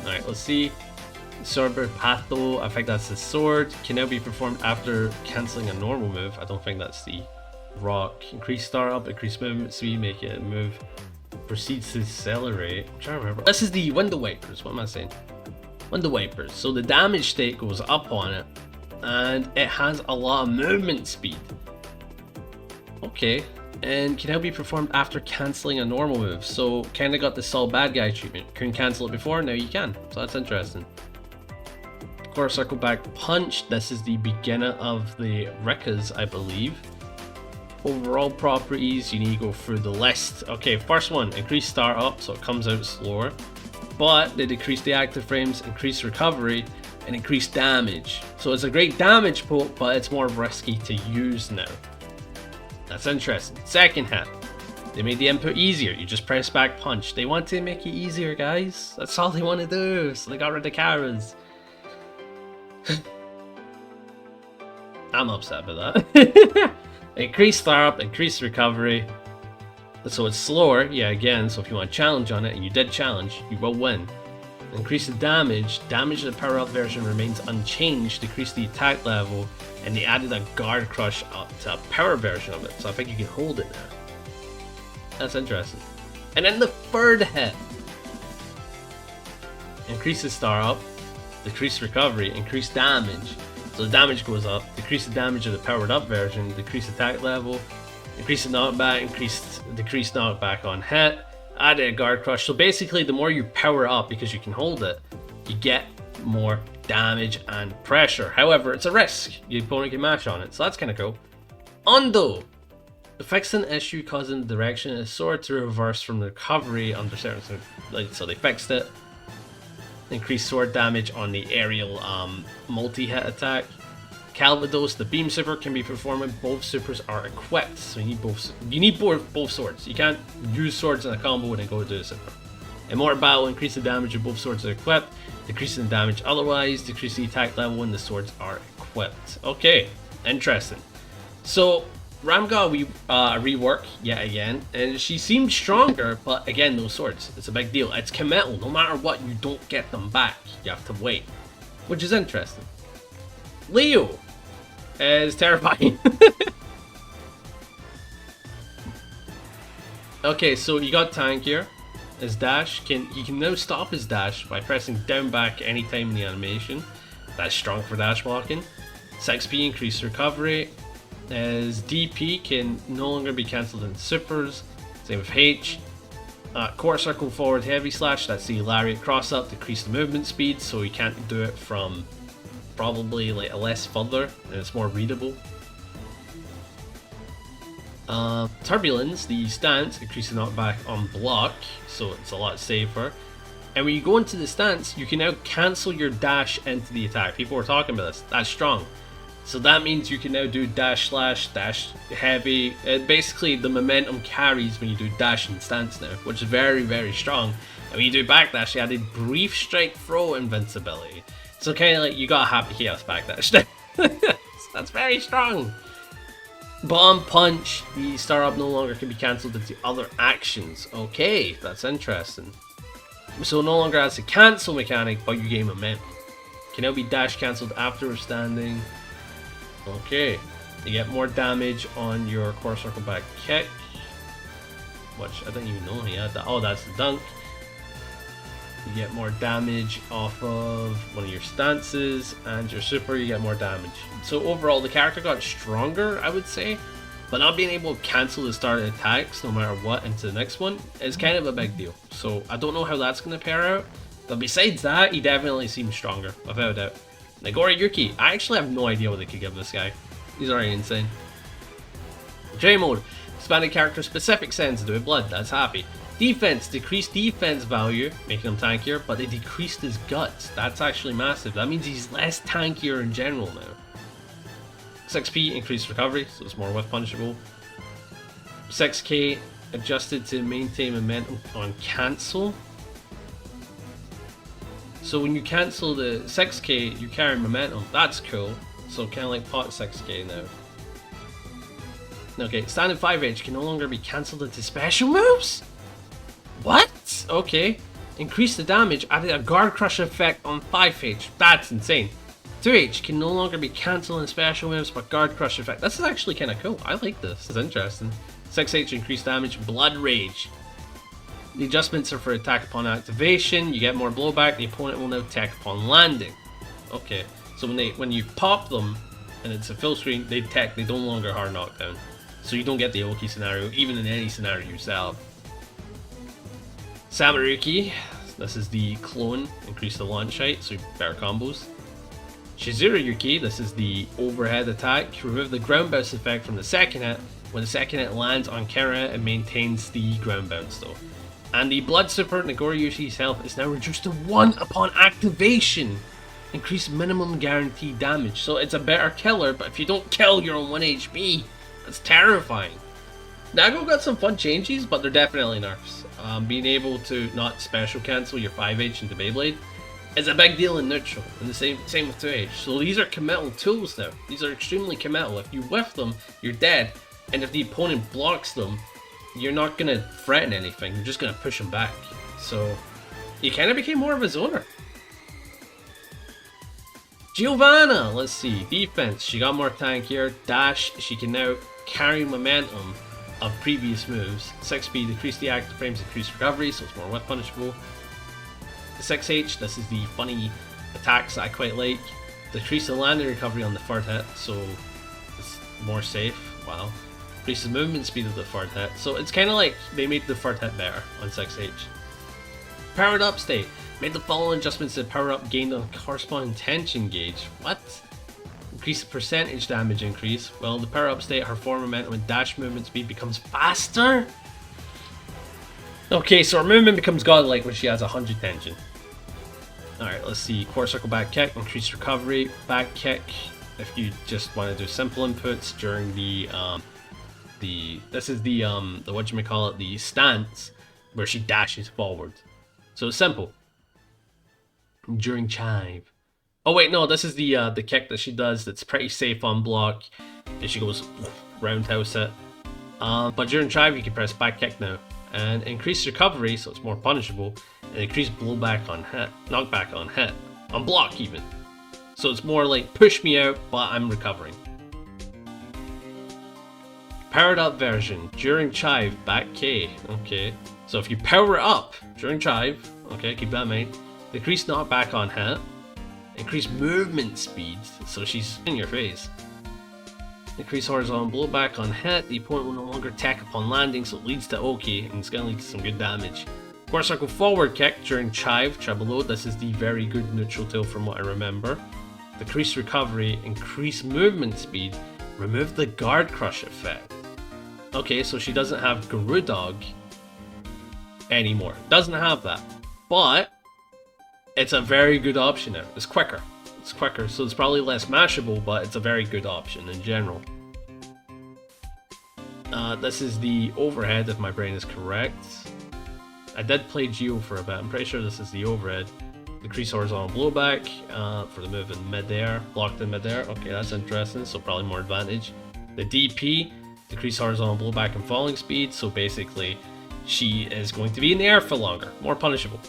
Alright, let's see. Swordbird Patho, I think that's the sword. Can now be performed after cancelling a normal move. I don't think that's the rock. Increase star up, increase movement speed, make it move. Proceeds to accelerate. I'm trying to remember. This is the window wipers. What am I saying? Window wipers. So the damage state goes up on it, and it has a lot of movement speed. Okay. And can now be performed after cancelling a normal move. So kinda got the Saul Badguy treatment. Couldn't cancel it before, now you can. So that's interesting. Core Circle Back Punch. This is the beginner of the Rikkas, I believe. Overall properties, you need to go through the list. Okay, first one, increase star up so it comes out slower. But they decrease the active frames, increase recovery, and increase damage. So it's a great damage poke, but it's more risky to use now. That's interesting. Second hit. They made the input easier. You just press back punch. They want to make it easier, guys. That's all they want to do. So they got rid of Kara's. I'm upset about that. Increase star up, increase recovery. So it's slower. Yeah, again. So if you want to challenge on it, and you did challenge, you will win. Increase the damage. Damage of the power up version remains unchanged. Decrease the attack level. And they added a guard crush to a power version of it, so I think you can hold it now. That's interesting. And then the third hit. Increase the star up, decrease recovery, increase damage. So the damage goes up, decrease the damage of the powered up version, decrease attack level, Increase the knockback, decrease knockback on hit, added a guard crush. So basically, the more you power up because you can hold it, you get more damage and pressure. However, it's a risk. Your opponent can mash on it, so that's kind of cool. Undo. Fix an issue causing the direction of the sword to reverse from recovery under certain, so they fixed it. Increase sword damage on the aerial multi-hit attack. Calvados, the beam super can be performed when both supers are equipped. So you need both swords. You can't use swords in a combo and then go to the super. Immortal Battle, increase the damage of both swords are equipped, decreasing the damage otherwise, decrease the attack level when the swords are equipped. Okay, interesting. So Ramga we rework yet again, and she seems stronger, but again, those swords, it's a big deal. It's committal. No matter what, you don't get them back. You have to wait, which is interesting. Leo is terrifying. Okay, so you got tank here. His dash he can now stop his dash by pressing down back anytime in the animation. That's strong for dash blocking. 6p increased recovery. His DP can no longer be cancelled in supers. Same with H. Core circle forward heavy slash. That's the lariat cross up. Decrease the movement speed, so you can't do it from probably like a less further, and it's more readable. Turbulence, the stance, increases knockback on block, so it's a lot safer. And when you go into the stance, you can now cancel your dash into the attack. People were talking about this. That's strong. So that means you can now do dash slash, dash heavy. Basically, the momentum carries when you do dash and stance now, which is very, very strong. And when you do backdash, you added brief strike throw invincibility. So kind of like you got a happy chaos backdash now. That's very strong. Bomb punch, the star up no longer can be cancelled into other actions. Okay, that's interesting. So no longer has a cancel mechanic, but you gain momentum. Can now be dash cancelled after standing. Okay, you get more damage on your core circle back kick, which I didn't even know he had that. Oh, that's the dunk. You get more damage off of one of your stances, and your super, you get more damage. So overall, the character got stronger, I would say, but not being able to cancel the start attacks no matter what into the next one is kind of a big deal. So I don't know how that's going to pair out, but besides that, he definitely seems stronger, without a doubt. Nagoriyuki, I actually have no idea what they could give this guy. He's already insane. J mode, expanded character specific sense, do it blood, that's happy. Defense, decreased defense value, making him tankier, but they decreased his guts. That's actually massive. That means he's less tankier in general now. 6p, increased recovery, so it's more whiff punishable. 6k, adjusted to maintain momentum on cancel. So when you cancel the 6k, you carry momentum. That's cool. So kind of like pot 6k now. Okay, standard 5h can no longer be cancelled into special moves? What? Okay. Increase the damage, added a guard crush effect on 5h. That's insane. 2h can no longer be cancelled in special moves, but guard crush effect. This is actually kind of cool. I like this. It's interesting. 6h increased damage, blood rage. The adjustments are for attack upon activation. You get more blowback. The opponent will now attack upon landing. Okay. So when you pop them and it's a full screen, they tech. They no longer hard knockdown. So you don't get the Oki scenario, even in any scenario yourself. Samaruki, this is the clone, increase the launch height, so better combos. Shizurayuki, this is the overhead attack, remove the ground bounce effect from the second hit. When the second hit lands on counter hit, it maintains the ground bounce though. And the blood super, Nagoriyushi's health is now reduced to 1 upon activation. Increase minimum guaranteed damage, so it's a better killer, but if you don't kill, you're on 1 HP. That's terrifying. Nago got some fun changes, but they're definitely nerfs. Being able to not special cancel your 5H into Beyblade is a big deal in neutral, and the same with 2H. So these are committal tools now. These are extremely committal. If you whiff them, you're dead, and if the opponent blocks them, you're not going to threaten anything, you're just going to push them back. So you kind of became more of a zoner. Giovanna, let's see, defense, she got more tankier. Dash, she can now carry momentum of previous moves. 6p, decrease the active frames, increase recovery, so it's more whiff punishable. The 6h, this is the funny attacks that I quite like. Decrease the landing recovery on the third hit, so it's more safe. Wow. Increases movement speed of the third hit. So it's kind of like they made the third hit better on 6H. Powered up state. Made the following adjustments to power up gained on corresponding tension gauge. What? Increase the percentage damage increase. Well, in the power up state, her form momentum and dash movement speed becomes faster? Okay, so her movement becomes godlike when she has 100 tension. Alright, let's see. Quarter circle back kick, increased recovery, back kick. If you just want to do simple inputs during the whatchamacallit, the stance, where she dashes forward. So it's simple. During chive. Oh wait, no, this is the kick that she does that's pretty safe on block. And she goes roundhouse it. But during chive you can press back kick now. And increase recovery, so it's more punishable. And increase blowback on hit. Knockback on hit. On block even. So it's more like push me out, but I'm recovering. Powered up version. During chive, back K. Okay. So if you power it up during chive, okay, keep that in mind. Decrease knockback on hit. Increase movement speed, so she's in your face. Increase horizontal blowback on hit. The opponent will no longer attack upon landing, so it leads to OK, and it's going to lead to some good damage. Quarter circle forward kick during chive, treble load. This is the very good neutral tail from what I remember. Decrease recovery, increase movement speed, remove the guard crush effect. Okay, so she doesn't have Garudog anymore. Doesn't have that, but it's a very good option now. It's quicker. It's quicker, so it's probably less mashable, but it's a very good option in general. This is the overhead, if my brain is correct. I did play Geo for a bit. I'm pretty sure this is the overhead. Decrease horizontal blowback for the move in midair. Blocked in midair. Okay, that's interesting, so probably more advantage. The DP, decrease horizontal blowback and falling speed, so basically she is going to be in the air for longer. More punishable.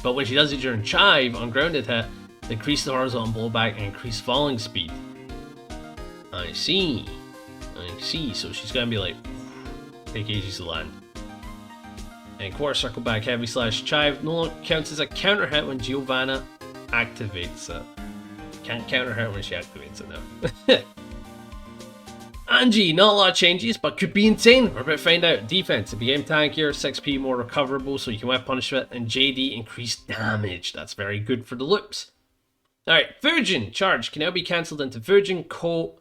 But when she does it during chive on grounded hit, decrease the horizontal blowback and increase falling speed. I see. So she's gonna be like, take ages to land. And quarter circle back heavy slash chive no longer counts as a counter hit when Giovanna activates it. Can't counter hit when she activates it now. Anji, not a lot of changes, but could be insane. We're about to find out. Defense, it became tankier, 6p more recoverable, so you can whip punishment, and JD increased damage. That's very good for the loops. Alright, Virgin charge can now be cancelled into Virgin Coat.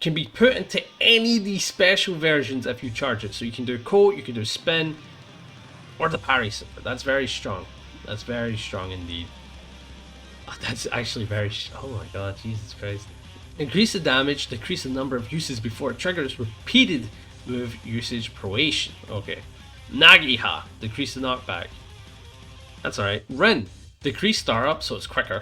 Can be put into any of these special versions if you charge it. So you can do Coat, you can do Spin, or the Parry Super. That's very strong. That's very strong indeed. Oh, that's actually very. Oh my god, Jesus Christ. Increase the damage, decrease the number of uses before it triggers repeated move usage proration. Okay. Nagiha, decrease the knockback. That's alright. Rin, decrease star up so it's quicker.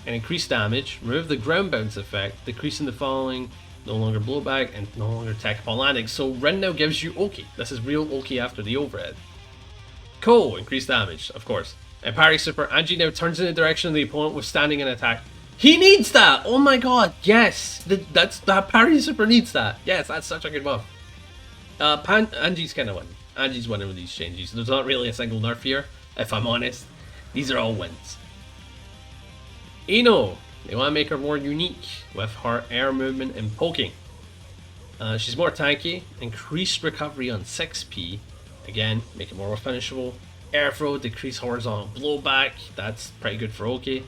And increase damage, remove the ground bounce effect, decreasing the following, no longer blowback, and no longer attack upon landing. So Rin now gives you Oki. This is real Oki after the overhead. Ko, increase damage, of course. And Parry Super, Anji now turns in the direction of the opponent withstanding an attack. He needs that! Oh my god, yes! That Parry Super needs that. Yes, that's such a good buff. Anji's kind of winning. Anji's winning with these changes. There's not really a single nerf here, if I'm honest. These are all wins. Ino, they want to make her more unique with her air movement and poking. She's more tanky, increased recovery on 6p. Again, make it more finishable. Air throw, decrease horizontal blowback. That's pretty good for Oki.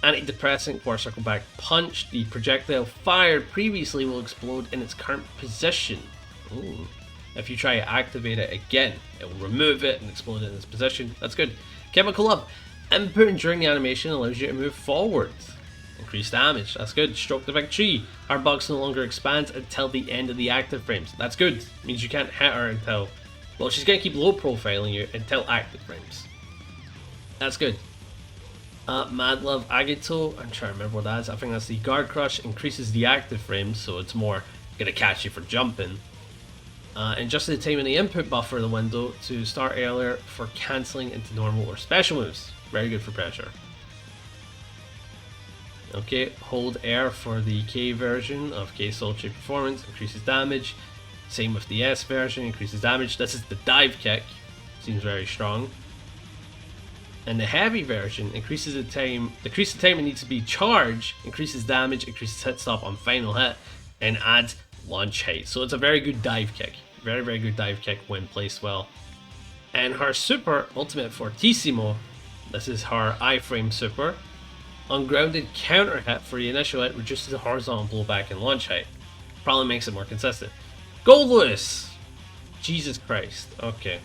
Antidepressant, quarter circle back punch. The projectile fired previously will explode in its current position. Ooh. If you try to activate it again, it will remove it and explode it in its position. That's good. Chemical Up. Input during the animation allows you to move forward. Increased damage. That's good. Stroke the big tree. Our box no longer expands until the end of the active frames. That's good. Means you can't hit her until... Well, she's going to keep low profiling you until active frames. That's good. Mad Love Agito. I'm trying to remember what that is. I think that's the Guard Crush. Increases the active frames, so it's more going to catch you for jumping. And just the time in the input buffer of the window to start earlier for cancelling into normal or special moves. Very good for pressure. Okay, hold air for the K version of K Sultry Performance, increases damage. Same with the S version, increases damage. This is the dive kick, seems very strong. And the heavy version increases the time it needs to be charged, increases damage, increases hit stop on final hit, and adds launch height. So it's a very good dive kick. Very, very good dive kick when placed well. And her super, Ultimate Fortissimo, this is her iframe super. Ungrounded counter hit for the initial hit reduces the horizontal blowback and launch height. Probably makes it more consistent. Goldlewis! Jesus Christ. Okay.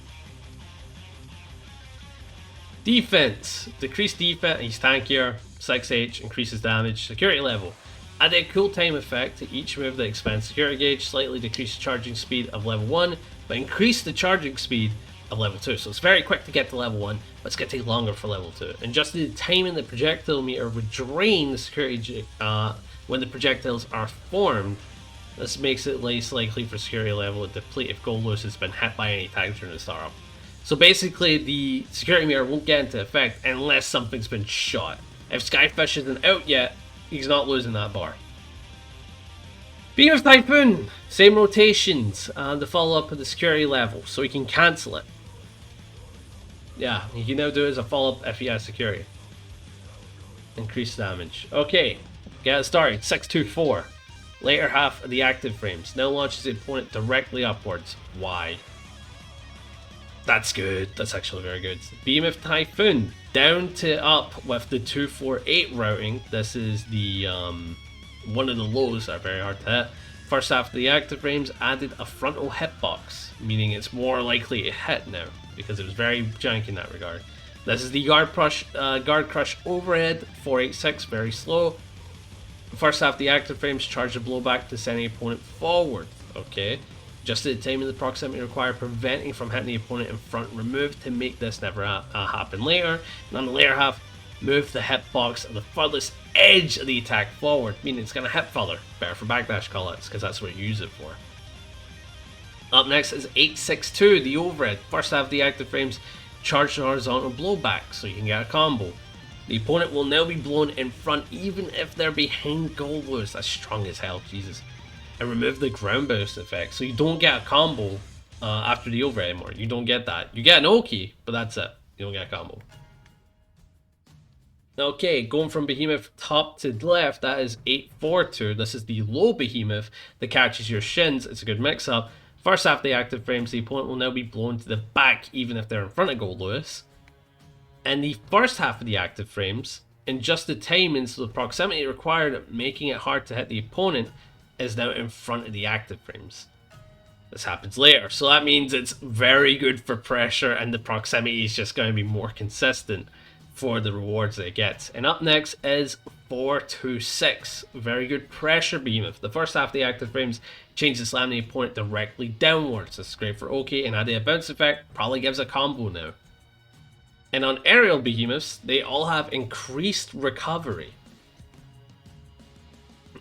Defense. Decreased defense, he's tankier. 6H, increases damage. Security level. Add a cool time effect to each move that expands security gauge. Slightly decrease charging speed of level 1, but increase the charging speed of level 2. So it's very quick to get to level 1, but it's going to take longer for level 2. And just the timing the projectile meter would drain the security when the projectiles are formed. This makes it less likely for security level to deplete if Goldlewis has been hit by any attack during the startup. So basically, the security meter won't get into effect unless something's been shot. If Skyfish isn't out yet, he's not losing that bar. Beam of Typhoon! Same rotations, the follow-up of the security level, so he can cancel it. Yeah, he can now do it as a follow-up if he has security. Increased damage. Okay, get it started. 624. Later half of the active frames. Now launches the opponent directly upwards. Why? That's good. That's actually very good. Beam of Typhoon. Down to up with the 248 routing. This is the one of the lows that are very hard to hit. First half of the active frames added a frontal hitbox, meaning it's more likely to hit now, because it was very janky in that regard. This is the Guard Crush overhead, 486, very slow. First half of the active frames charge the blowback to send the opponent forward. Okay. Just the timing of the proximity required, preventing from hitting the opponent in front, removed to make this never happen later. And on the later half, move the hitbox at the furthest edge of the attack forward, meaning it's going to hit further. Better for backdash callouts, because that's what you use it for. Up next is 862, the overhead. First half of the active frames charge the horizontal blowback, so you can get a combo. The opponent will now be blown in front, even if they're behind Goldlewis. That's strong as hell, Jesus. And remove the ground boost effect, so you don't get a combo after the overhead anymore. You don't get that. You get an Oki, but that's it. You don't get a combo. Okay, going from Behemoth top to left, that is 842. This is the low Behemoth that catches your shins. It's a good mix-up. First half of the active frames, the opponent will now be blown to the back, even if they're in front of Goldlewis. And the first half of the active frames, in just the timing, so the proximity required, making it hard to hit the opponent, is now in front of the active frames. This happens later, so that means it's very good for pressure, and the proximity is just going to be more consistent for the rewards that it gets. And up next is 426. Very good pressure behemoth. The first half of the active frames changes slamming the opponent directly downwards. This is great for OK, and adding a bounce effect probably gives a combo now. And on aerial behemoths, they all have increased recovery.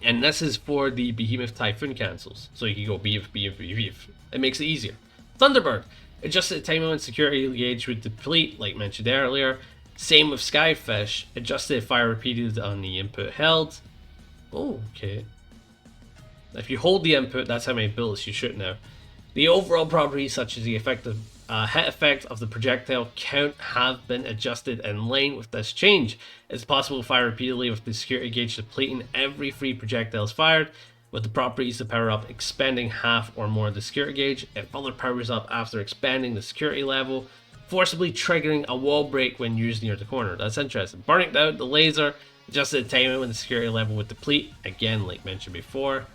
And this is for the Behemoth Typhoon cancels. So you can go Behemoth, Behemoth, Behemoth. It makes it easier. Thunderbird. Adjust the time when security gauge would deplete, like mentioned earlier. Same with Skyfish. Adjust the fire repeated on the input held. Oh, okay. If you hold the input, that's how many bullets you shoot now. The overall properties, such as the effective hit effect of the projectile count, have been adjusted in line with this change. It's possible to fire repeatedly with the security gauge depleting every 3 projectiles fired, with the properties to power up expending half or more of the security gauge. It further powers up after expanding the security level, forcibly triggering a wall break when used near the corner. That's interesting. Burning out the laser, adjusted the timing when the security level would deplete, again like mentioned before.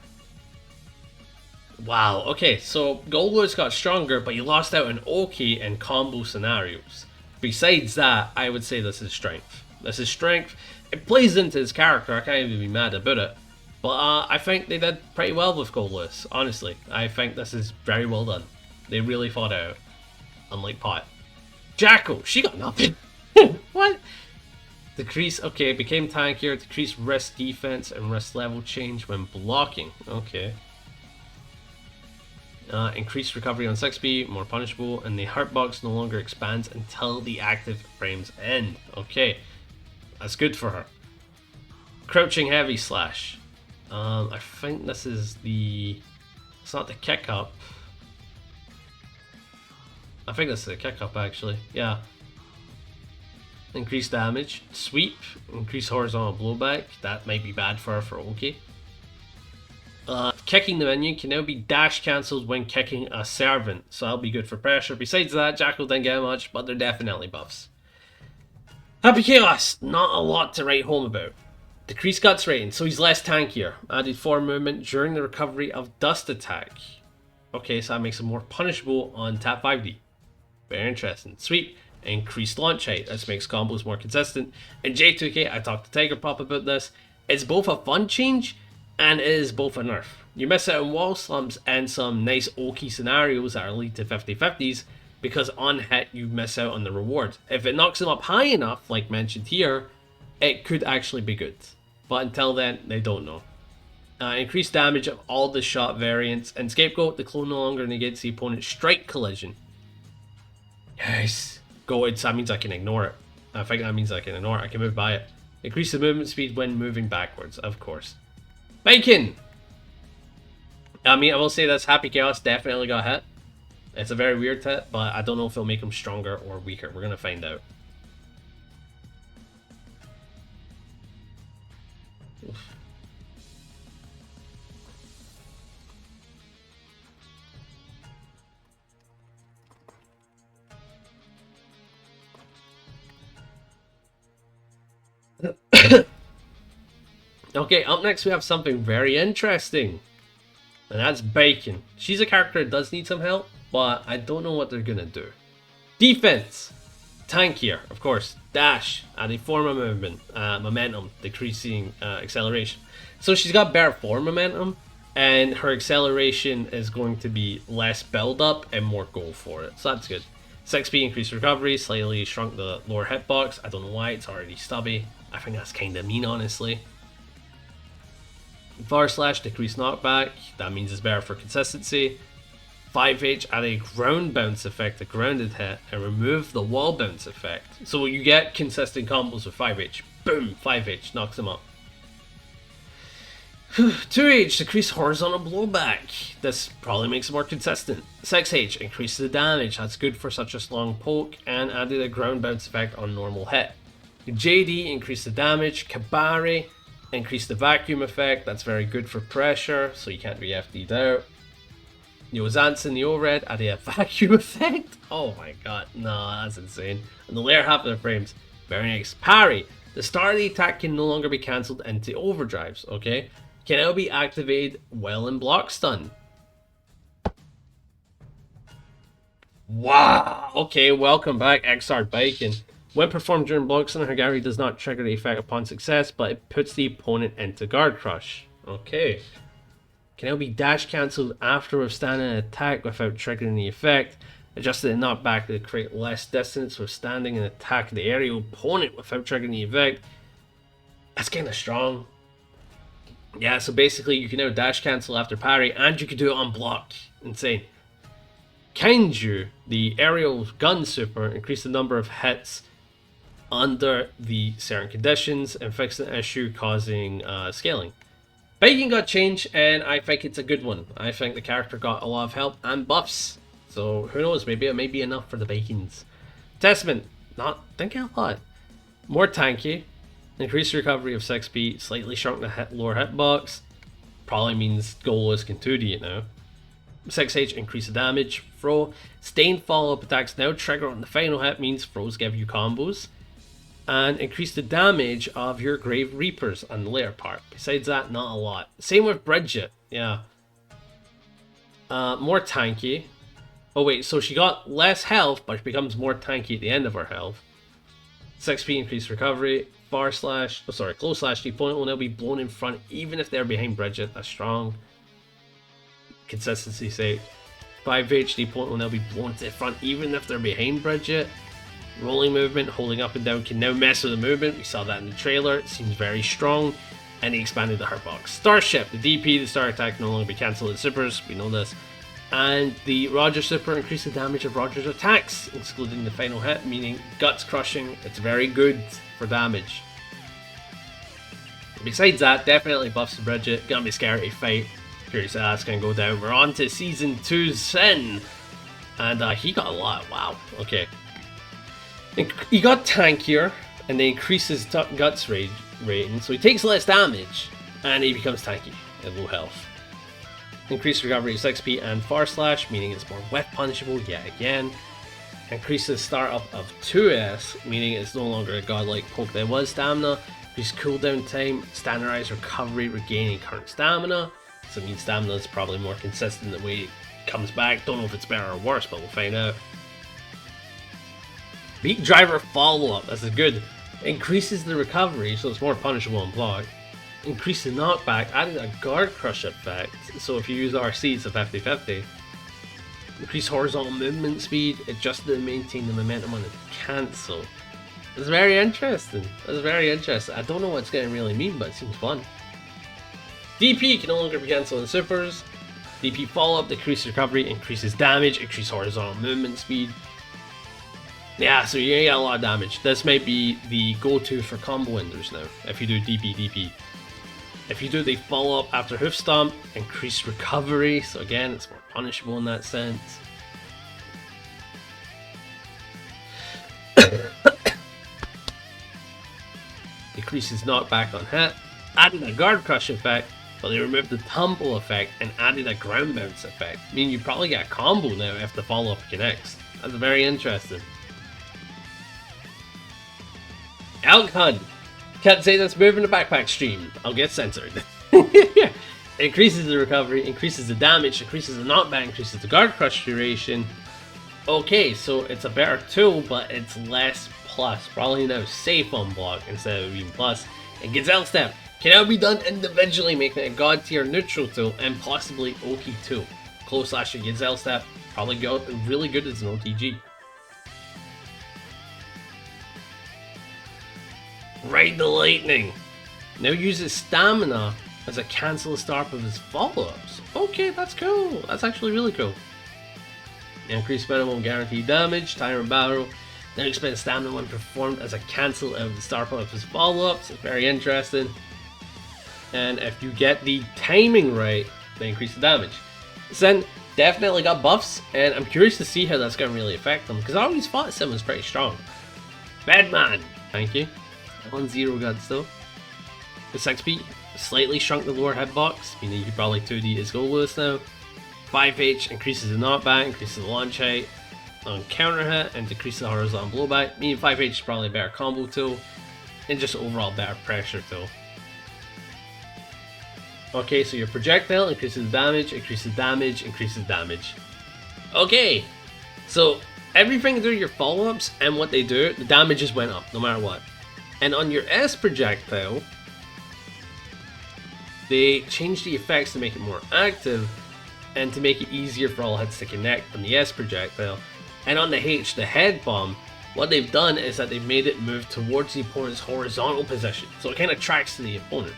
Wow, okay, so Goldlewis got stronger, but he lost out in OK and combo scenarios. Besides that, I would say this is strength. This is strength. It plays into his character, I can't even be mad about it. But I think they did pretty well with Goldlewis, honestly. I think this is very well done. They really fought out, unlike Pot. Jackal, she got nothing. What? Decrease, okay, became tankier, decreased wrist defense and wrist level change when blocking. Okay. Increased recovery on 6B, more punishable, and the heart box no longer expands until the active frames end. Okay, that's good for her. Crouching heavy slash. I think this is the... It's not the kick up. I think this is a kick up actually, yeah. increase damage. Sweep, increase horizontal blowback. That might be bad for her for okay. Kicking the minion can now be dash cancelled when kicking a servant, so that'll be good for pressure. Besides that, Jackal didn't get much, but they're definitely buffs. Happy Chaos, not a lot to write home about. Decreased guts rating, so he's less tankier. Added 4 movement during the recovery of dust attack. Okay, so that makes him more punishable on tap 5D. Very interesting. Sweep, increased launch height. This makes combos more consistent. And J2K, I talked to Tiger Pop about this. It's both a fun change and it is both a nerf. You miss out on wall slumps and some nice oaky scenarios that are lead to 50-50s because on hit you miss out on the reward. If it knocks them up high enough, like mentioned here, it could actually be good. But until then, they don't know. Increased damage of all the shot variants. And Scapegoat, the clone no longer negates the opponent's strike collision. Yes. Goated, so that means I can ignore it. I think that means I can ignore it. I can move by it. Increase the movement speed when moving backwards, of course. Baiken! I mean, I will say this, Happy Chaos definitely got hit. It's a very weird hit, but I don't know if it'll make him stronger or weaker. We're going to find out. Oof. Okay, up next we have something very interesting. And that's Baiken. She's a character that does need some help, but I don't know what they're gonna do. Defense! Tankier, of course. Dash, adding 4 movement. Momentum, decreasing acceleration. So she's got better 4 momentum, and her acceleration is going to be less build up and more goal for it. So that's good. 6p increased recovery, slightly shrunk the lower hitbox. I don't know why, it's already stubby. I think that's kinda mean, honestly. // decreased knockback, that means it's better for consistency. 5H add a ground bounce effect, a grounded hit, and remove the wall bounce effect. So you get consistent combos with 5H. Boom, 5H knocks them up. 2H decrease horizontal blowback. This probably makes it more consistent. 6H increases the damage, that's good for such a strong poke, and added a ground bounce effect on normal hit. JD increased the damage. Kabari increase the vacuum effect, that's very good for pressure, so you can't be FD'd out. Yozansen, the O-Red, added a vacuum effect. Oh my god, no, that's insane. And the layer half of the frames. Very nice. Parry. The start of the attack can no longer be cancelled into overdrives, okay? Can now be activated while in block stun. Wow! Okay, welcome back, XR Baiken. When performed during block stun, Hagari does not trigger the effect upon success, but it puts the opponent into guard crush. Okay. Can now be dash cancelled after withstanding an attack without triggering the effect. Adjusted the knockback to create less distance, withstanding an attack of the aerial opponent without triggering the effect. That's kind of strong. Yeah, so basically you can now dash cancel after parry, and you can do it on block. Insane. Kaiju, the aerial gun super, increase the number of hits under the certain conditions and fix the issue causing scaling. Baiken got changed, and I think it's a good one. I think the character got a lot of help and buffs. So who knows, maybe it may be enough for the Baikens. Testament, not thinking a lot. More tanky, increased recovery of 6p, slightly shrunk the lower hitbox. Probably means Goldlewis can 2D it now. 6H, increase the damage. Throw, sustained follow-up attacks now trigger on the final hit, means throws give you combos. And increase the damage of your Grave Reapers on the layer part. Besides that, not a lot. Same with Bridget, yeah. More tanky. Oh wait, so she got less health, but she becomes more tanky at the end of her health. 6p increased recovery. Close slash, the opponent will now be blown in front even if they're behind Bridget. That's strong. Consistency sake. 5H, the opponent will now be blown to the front even if they're behind Bridget. Rolling movement, holding up and down can now mess with the movement. We saw that in the trailer. It seems very strong. And he expanded the hurtbox. Starship, the DP, the star attack no longer be cancelled in supers. We know this. And the Roger super increased the damage of Roger's attacks, excluding the final hit, meaning guts crushing. It's very good for damage. Besides that, definitely buffs to Bridget. Gonna be scary to fight. Curious how that's gonna go down. We're on to season 2's Sin. And he got a lot. Wow. Okay. He got tankier. and they increase his guts rating, so he takes less damage, and he becomes tanky at low health. Increased recovery 6p and far slash, meaning it's more wet punishable yet again. Increases startup of 2s, meaning it's no longer a godlike poke that was stamina. Increased cooldown time, standardized recovery, regaining current stamina. So it means stamina is probably more consistent the way it comes back. Don't know if it's better or worse, but we'll find out. Beat driver follow-up, this is good. Increases the recovery, so it's more punishable on block. Increase the knockback, adding a guard crush effect, so if you use RC it's a 50-50. Increase horizontal movement speed, adjust to maintain the momentum on the cancel. It's very interesting. It's very interesting. I don't know what it's going to really mean, but it seems fun. DP can no longer be cancelled in supers. DP follow-up, decreases recovery, increases damage, increase horizontal movement speed. Yeah, so you're gonna get a lot of damage. This might be the go-to for combo enders now, if you do DP. If you do the follow-up after Hoof Stomp, increased recovery, so again, it's more punishable in that sense. Decreases knockback on hit, added a guard crush effect, but they removed the tumble effect and added a ground bounce effect, meaning you probably get a combo now if the follow-up connects. That's very interesting. Elk Hunt. Can't say this move in the backpack stream. I'll get censored. Increases the recovery, increases the damage, increases the knockback, increases the guard crush duration. Okay, so it's a better tool, but it's less plus. Probably now safe on block instead of being plus. And Gazelle Step can now be done individually, making it a god tier neutral tool and possibly OP tool. Close slash and Gazelle Step probably go really good as an OTG. Ride the Lightning now uses stamina as a cancel start of his follow-ups. Okay, that's cool. That's actually really cool. Increased minimum guaranteed damage, timer battle. Now expend stamina when performed as a cancel of the start of his follow-ups. It's very interesting. And if you get the timing right, they increase the damage. Zen definitely got buffs, and I'm curious to see how that's going to really affect them, because I always thought Sim was pretty strong. Bedman, thank you. 1-0 guns though. The 6p slightly shrunk the lower hitbox, meaning you could probably 2D his Goldlewis now. 5H increases the knockback, increases the launch height on counter hit, and decreases the horizontal blowback. Meaning 5H is probably a better combo tool, and just overall better pressure tool. Okay, so your projectile increases damage, increases damage, increases damage. Okay, so everything through your follow-ups and what they do, the damages went up no matter what. And on your S projectile, they changed the effects to make it more active and to make it easier for all hits to connect on the S projectile. And on the H, the head bomb, what they've done is that they've made it move towards the opponent's horizontal position, so it kind of tracks to the opponent.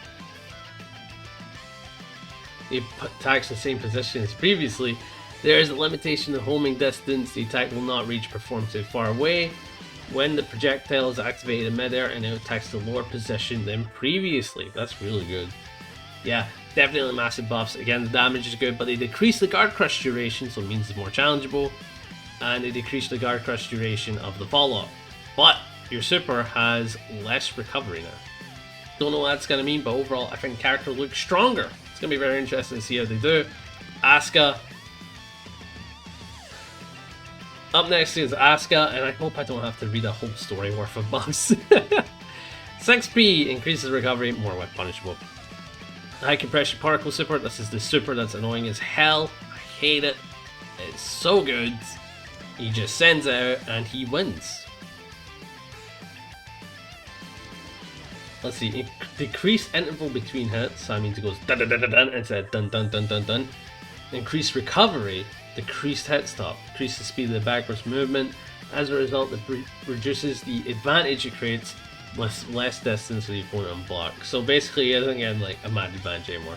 They put attacks in the same position as previously. There is a limitation of homing distance. The attack will not reach perform too far away. When the projectile is activated in midair and it attacks the lower position than previously. That's really good. Yeah, definitely massive buffs. Again, the damage is good, but they decrease the guard crush duration, so it means it's more challengeable. And they decrease the guard crush duration of the follow-up. But your super has less recovery now. Don't know what that's going to mean, but overall I think the character looks stronger. It's going to be very interesting to see how they do. Asuka. Up next is Asuka, and I hope I don't have to read a whole story worth of buffs. 6p increases recovery, more wet punishable. High compression particle super, this is the super that's annoying as hell. I hate it. It's so good. He just sends out and he wins. Let's see, decrease interval between hits, that means it goes dun dun dun dun dun instead of dun dun dun dun dun. Increased recovery, decreased hit stop, increase the speed of the backwards movement. As a result, it reduces the advantage it creates with less distance with the opponent on block. So basically, it doesn't get like a mad advantage anymore.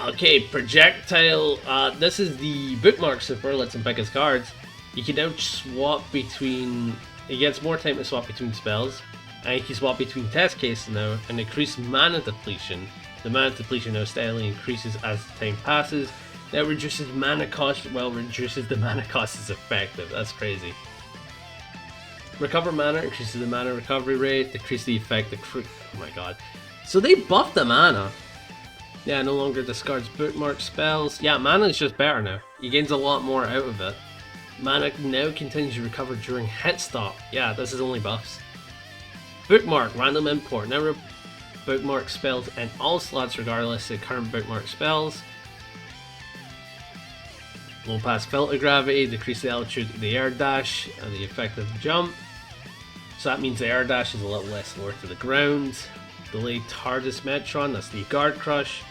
Okay, projectile. This is the bookmark super. Lets him pick his cards. You can now swap between. He gets more time to swap between spells, and you can swap between test cases now and increase mana depletion. The mana depletion now steadily increases as time passes. That reduces mana cost, well, reduces the mana cost is effective. That's crazy. Recover mana, increases the mana recovery rate, decrease the effect, oh my god. So they buffed the mana. Yeah, no longer discards bookmark spells. Yeah, mana is just better now. He gains a lot more out of it. Mana now continues to recover during hit stop. Yeah, this is only buffs. Bookmark, random import. Now bookmark spells in all slots regardless of current bookmark spells. Low pass filter gravity, decrease the altitude of the air dash and the effective jump. So that means the air dash is a little less lower to the ground. Delayed TARDIS Metron, that's the guard crush.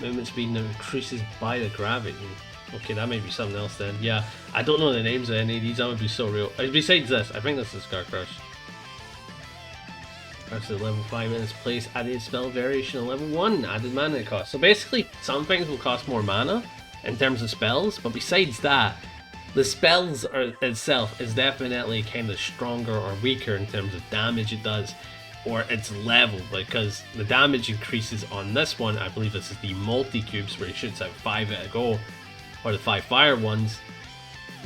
Movement speed now increases by the gravity. Okay, that may be something else then. Yeah, I don't know the names of any of these, that would be so real. Besides this, I think this is guard crush. After level 5 in its place, added spell variation at level 1, added mana cost. So basically, some things will cost more mana in terms of spells, but besides that, the spells itself is definitely kind of stronger or weaker in terms of damage it does, or its level, because the damage increases on this one. I believe this is the multi-cubes where he shoots out 5 at a go, or the 5 fire ones.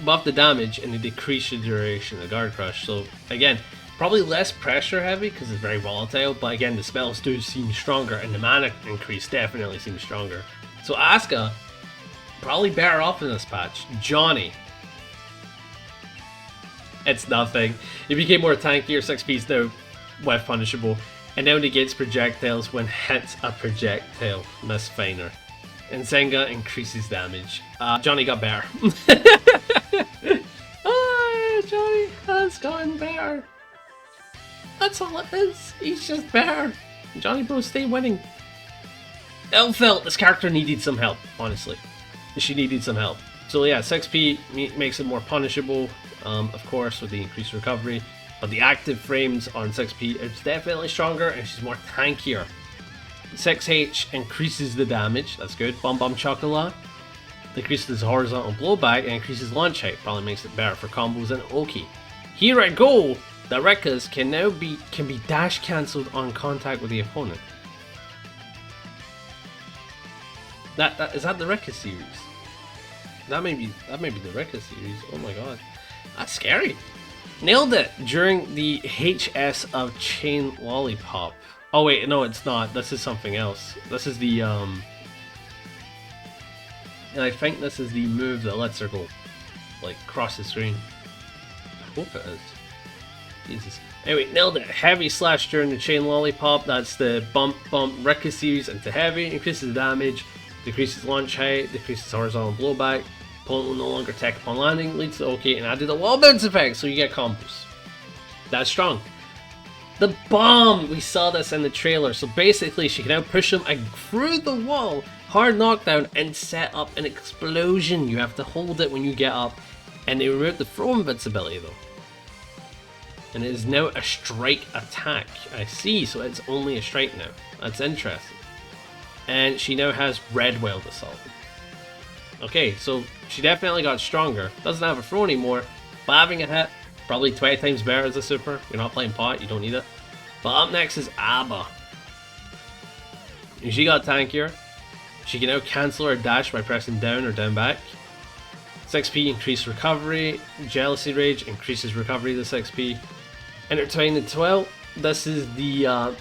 Buff the damage and they decrease the duration of guard crush. So again, probably less pressure heavy because it's very volatile, but again the spells do seem stronger and the mana increase definitely seems stronger. So Asuka, probably better off in this patch. Johnny, it's nothing. He became more tankier, 6P's now with punishable, and now negates projectiles when hits a projectile misfiner. And Senga increases damage. Johnny got better. Johnny has gotten better. That's all it is. He's just better. Johnny Bro, stay winning. Elphelt, this character needed some help, honestly. She needed some help. So yeah, 6P makes it more punishable, of course, with the increased recovery. But the active frames on 6P is definitely stronger and she's more tankier. 6H increases the damage, that's good. Bum Bum Chocolat decreases horizontal blowback and increases launch height, probably makes it better for combos and Oki. Here I go! The Rekkas can now be dash cancelled on contact with the opponent. Is that the Rekka series? That may be the Rekka series. Oh my god, that's scary. Nailed it during the HS of Chain Lollipop. Oh wait, no, it's not. This is something else. This is the and I think this is the move that lets her go like cross the screen. I hope it is. Jesus. Anyway, nailed it. Heavy slash during the Chain Lollipop. That's the bump Rekka series into heavy. Increases the damage, decreases launch height, decreases horizontal blowback. Opponent will no longer attack upon landing, leads to OK, and added a wall bounce effect, so you get combos. That's strong. The bomb! We saw this in the trailer, so basically she can now push him through the wall, hard knockdown, and set up an explosion. You have to hold it when you get up, and they removed the throw invincibility though. And it is now a strike attack. I see, so it's only a strike now. That's interesting. And she now has Red Wild Assault. Okay, so she definitely got stronger. Doesn't have a throw anymore, but having a hit, probably 20 times better as a super. You're not playing pot, you don't need it. But up next is Abba. And she got tankier. She can now cancel her dash by pressing down or down back. 6P increased recovery. Jealousy Rage increases recovery to 6P. Intertwine the 12. This is the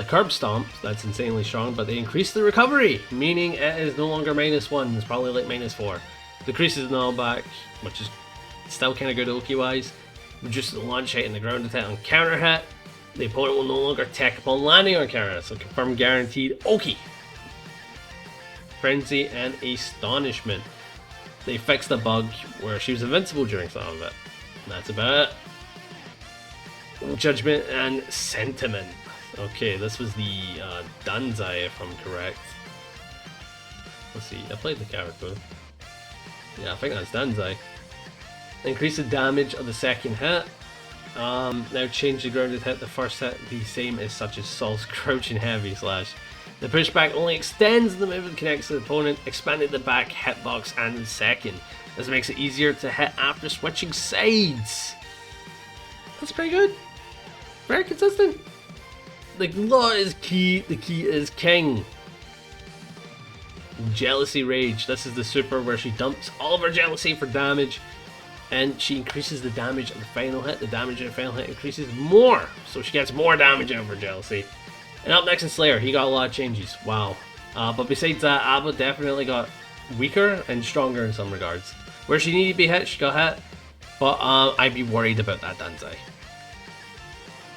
curb stomp. That's insanely strong, but they increase the recovery, meaning it is no longer -1. It's probably like -4. Decreases the knockback, which is still kind of good Oki wise. Reduces the launch height and the ground attack on counter hit. The opponent will no longer attack upon landing on counter hit, so confirm guaranteed Oki. Frenzy and Astonishment. They fixed the bug where she was invincible during some of it. And that's about it. Judgment and Sentiment. Okay, this was the Danzai, if I'm correct. Let's see, I played the character. Yeah, I think that's Danzai. Increase the damage of the second hit. Now change the grounded hit. The first hit the same as such as Saul's crouching heavy slash. The pushback only extends the movement connects to the opponent, expanded the back hitbox and the second. This makes it easier to hit after switching sides. That's pretty good. Very consistent. The law is key, the key is king. Jealousy Rage. This is the super where she dumps all of her jealousy for damage. and she increases the damage of the final hit. The damage of the final hit increases more, so she gets more damage out of her jealousy. And up next is Slayer. He got a lot of changes. Wow. But besides that, Abba definitely got weaker and stronger in some regards. Where she needed to be hit, she got hit. But I'd be worried about that Danzai.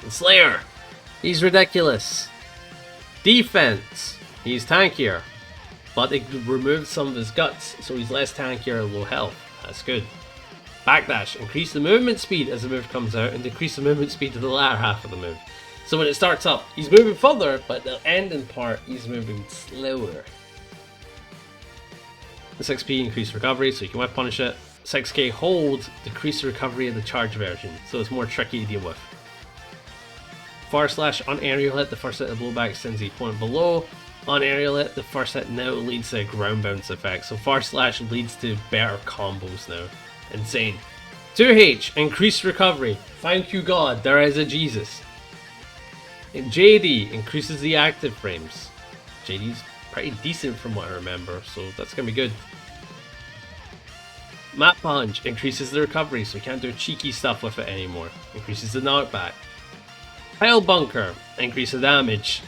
And Slayer, he's ridiculous. Defense, he's tankier. But they removed some of his guts, so he's less tankier and low health. That's good. Backdash, increase the movement speed as the move comes out and decrease the movement speed to the latter half of the move. So when it starts up, he's moving further, but the ending part, he's moving slower. The 6p increased recovery, so you can whip punish it. 6k hold, decrease the recovery of the charge version, so it's more tricky to deal with. Forward slash on aerial hit, the first hit of blowback sends the opponent below. On aerial hit, the first hit now leads to a ground bounce effect, so forward slash leads to better combos now. Insane. 2H, increased recovery. Thank you God, there is a Jesus. And JD increases the active frames. JD's pretty decent from what I remember, so that's gonna be good. Map Punch increases the recovery, so you can't do cheeky stuff with it anymore. Increases the knockback. Pile Bunker, increase the damage.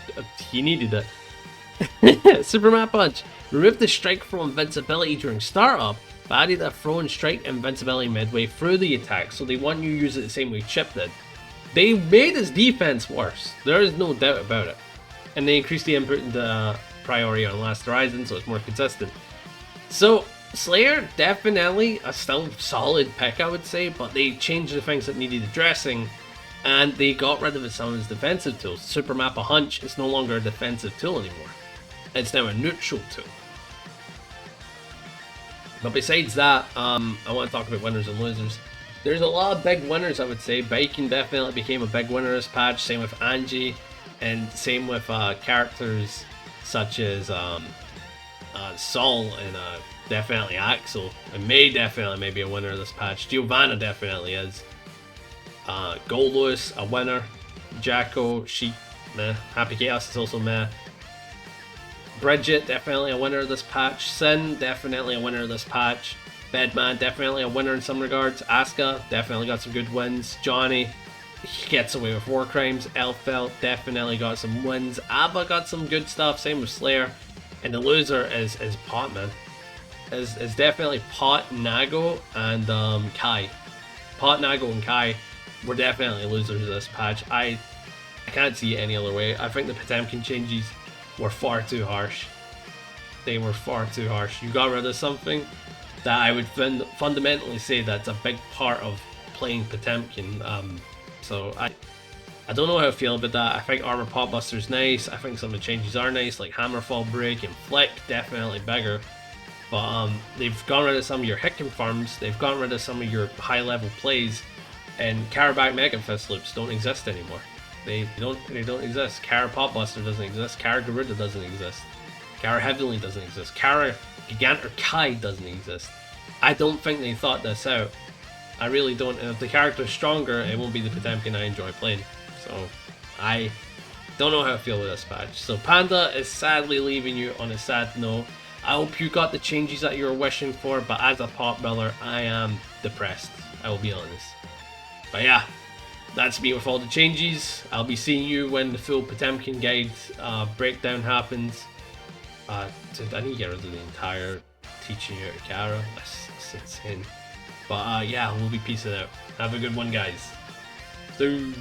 He needed it. Super Map Punch, remove the strike from invincibility during startup, but added a throw and strike invincibility midway through the attack, so they want you to use it the same way Chipp did. They made his defense worse, there is no doubt about it. And they increased the input into priority on Last Horizon, so it's more consistent. So, Slayer, definitely a still solid pick, I would say, but they changed the things that needed addressing, and they got rid of some of his defensive tools. Super Map a Hunch is no longer a defensive tool anymore. It's now a neutral tool. But besides that, I want to talk about winners and losers. There's a lot of big winners, I would say. Baiken definitely became a big winner this patch, same with Anji, and same with characters such as Sol and definitely Axl. And May definitely may be a winner this patch. Giovanna definitely is. Goldlewis, a winner. Jacko, Sheep, meh. Happy Chaos is also meh. Bridget, definitely a winner of this patch. Sin, definitely a winner of this patch. Bedman, definitely a winner in some regards. Asuka, definitely got some good wins. Johnny, he gets away with war crimes. Elphelt, definitely got some wins. Abba got some good stuff, same with Slayer. And the loser is Pot, man. Is definitely Pot, Nago, and Kai. Pot, Nago, and Kai were definitely losers of this patch. I can't see it any other way. I think the Potemkin changes were far too harsh. They were far too harsh. You got rid of something that I would fundamentally say that's a big part of playing Potemkin. So I don't know how I feel about that. I think Armor Potbuster's nice. I think some of the changes are nice, like Hammerfall Break and Flick, definitely bigger. But they've gotten rid of some of your hit confirms. They've gotten rid of some of your high level plays, and Caraback Mega Fist loops don't exist anymore. They don't exist. Kara Potbuster doesn't exist. Kara Garuda doesn't exist. Kara Heavenly doesn't exist. Kara Gigantor Kai doesn't exist. I don't think they thought this out. I really don't. And if the character's stronger, it won't be the Potemkin I enjoy playing. So I don't know how I feel with this patch. So Panda is sadly leaving you on a sad note. I hope you got the changes that you were wishing for, but as a pot builder, I am depressed. I will be honest. But yeah, that's me with all the changes. I'll be seeing you when the full Potemkin guide breakdown happens. I need to get rid of the entire teaching you out of Kara. That's insane. But yeah, we'll be peacing out. Have a good one, guys. So.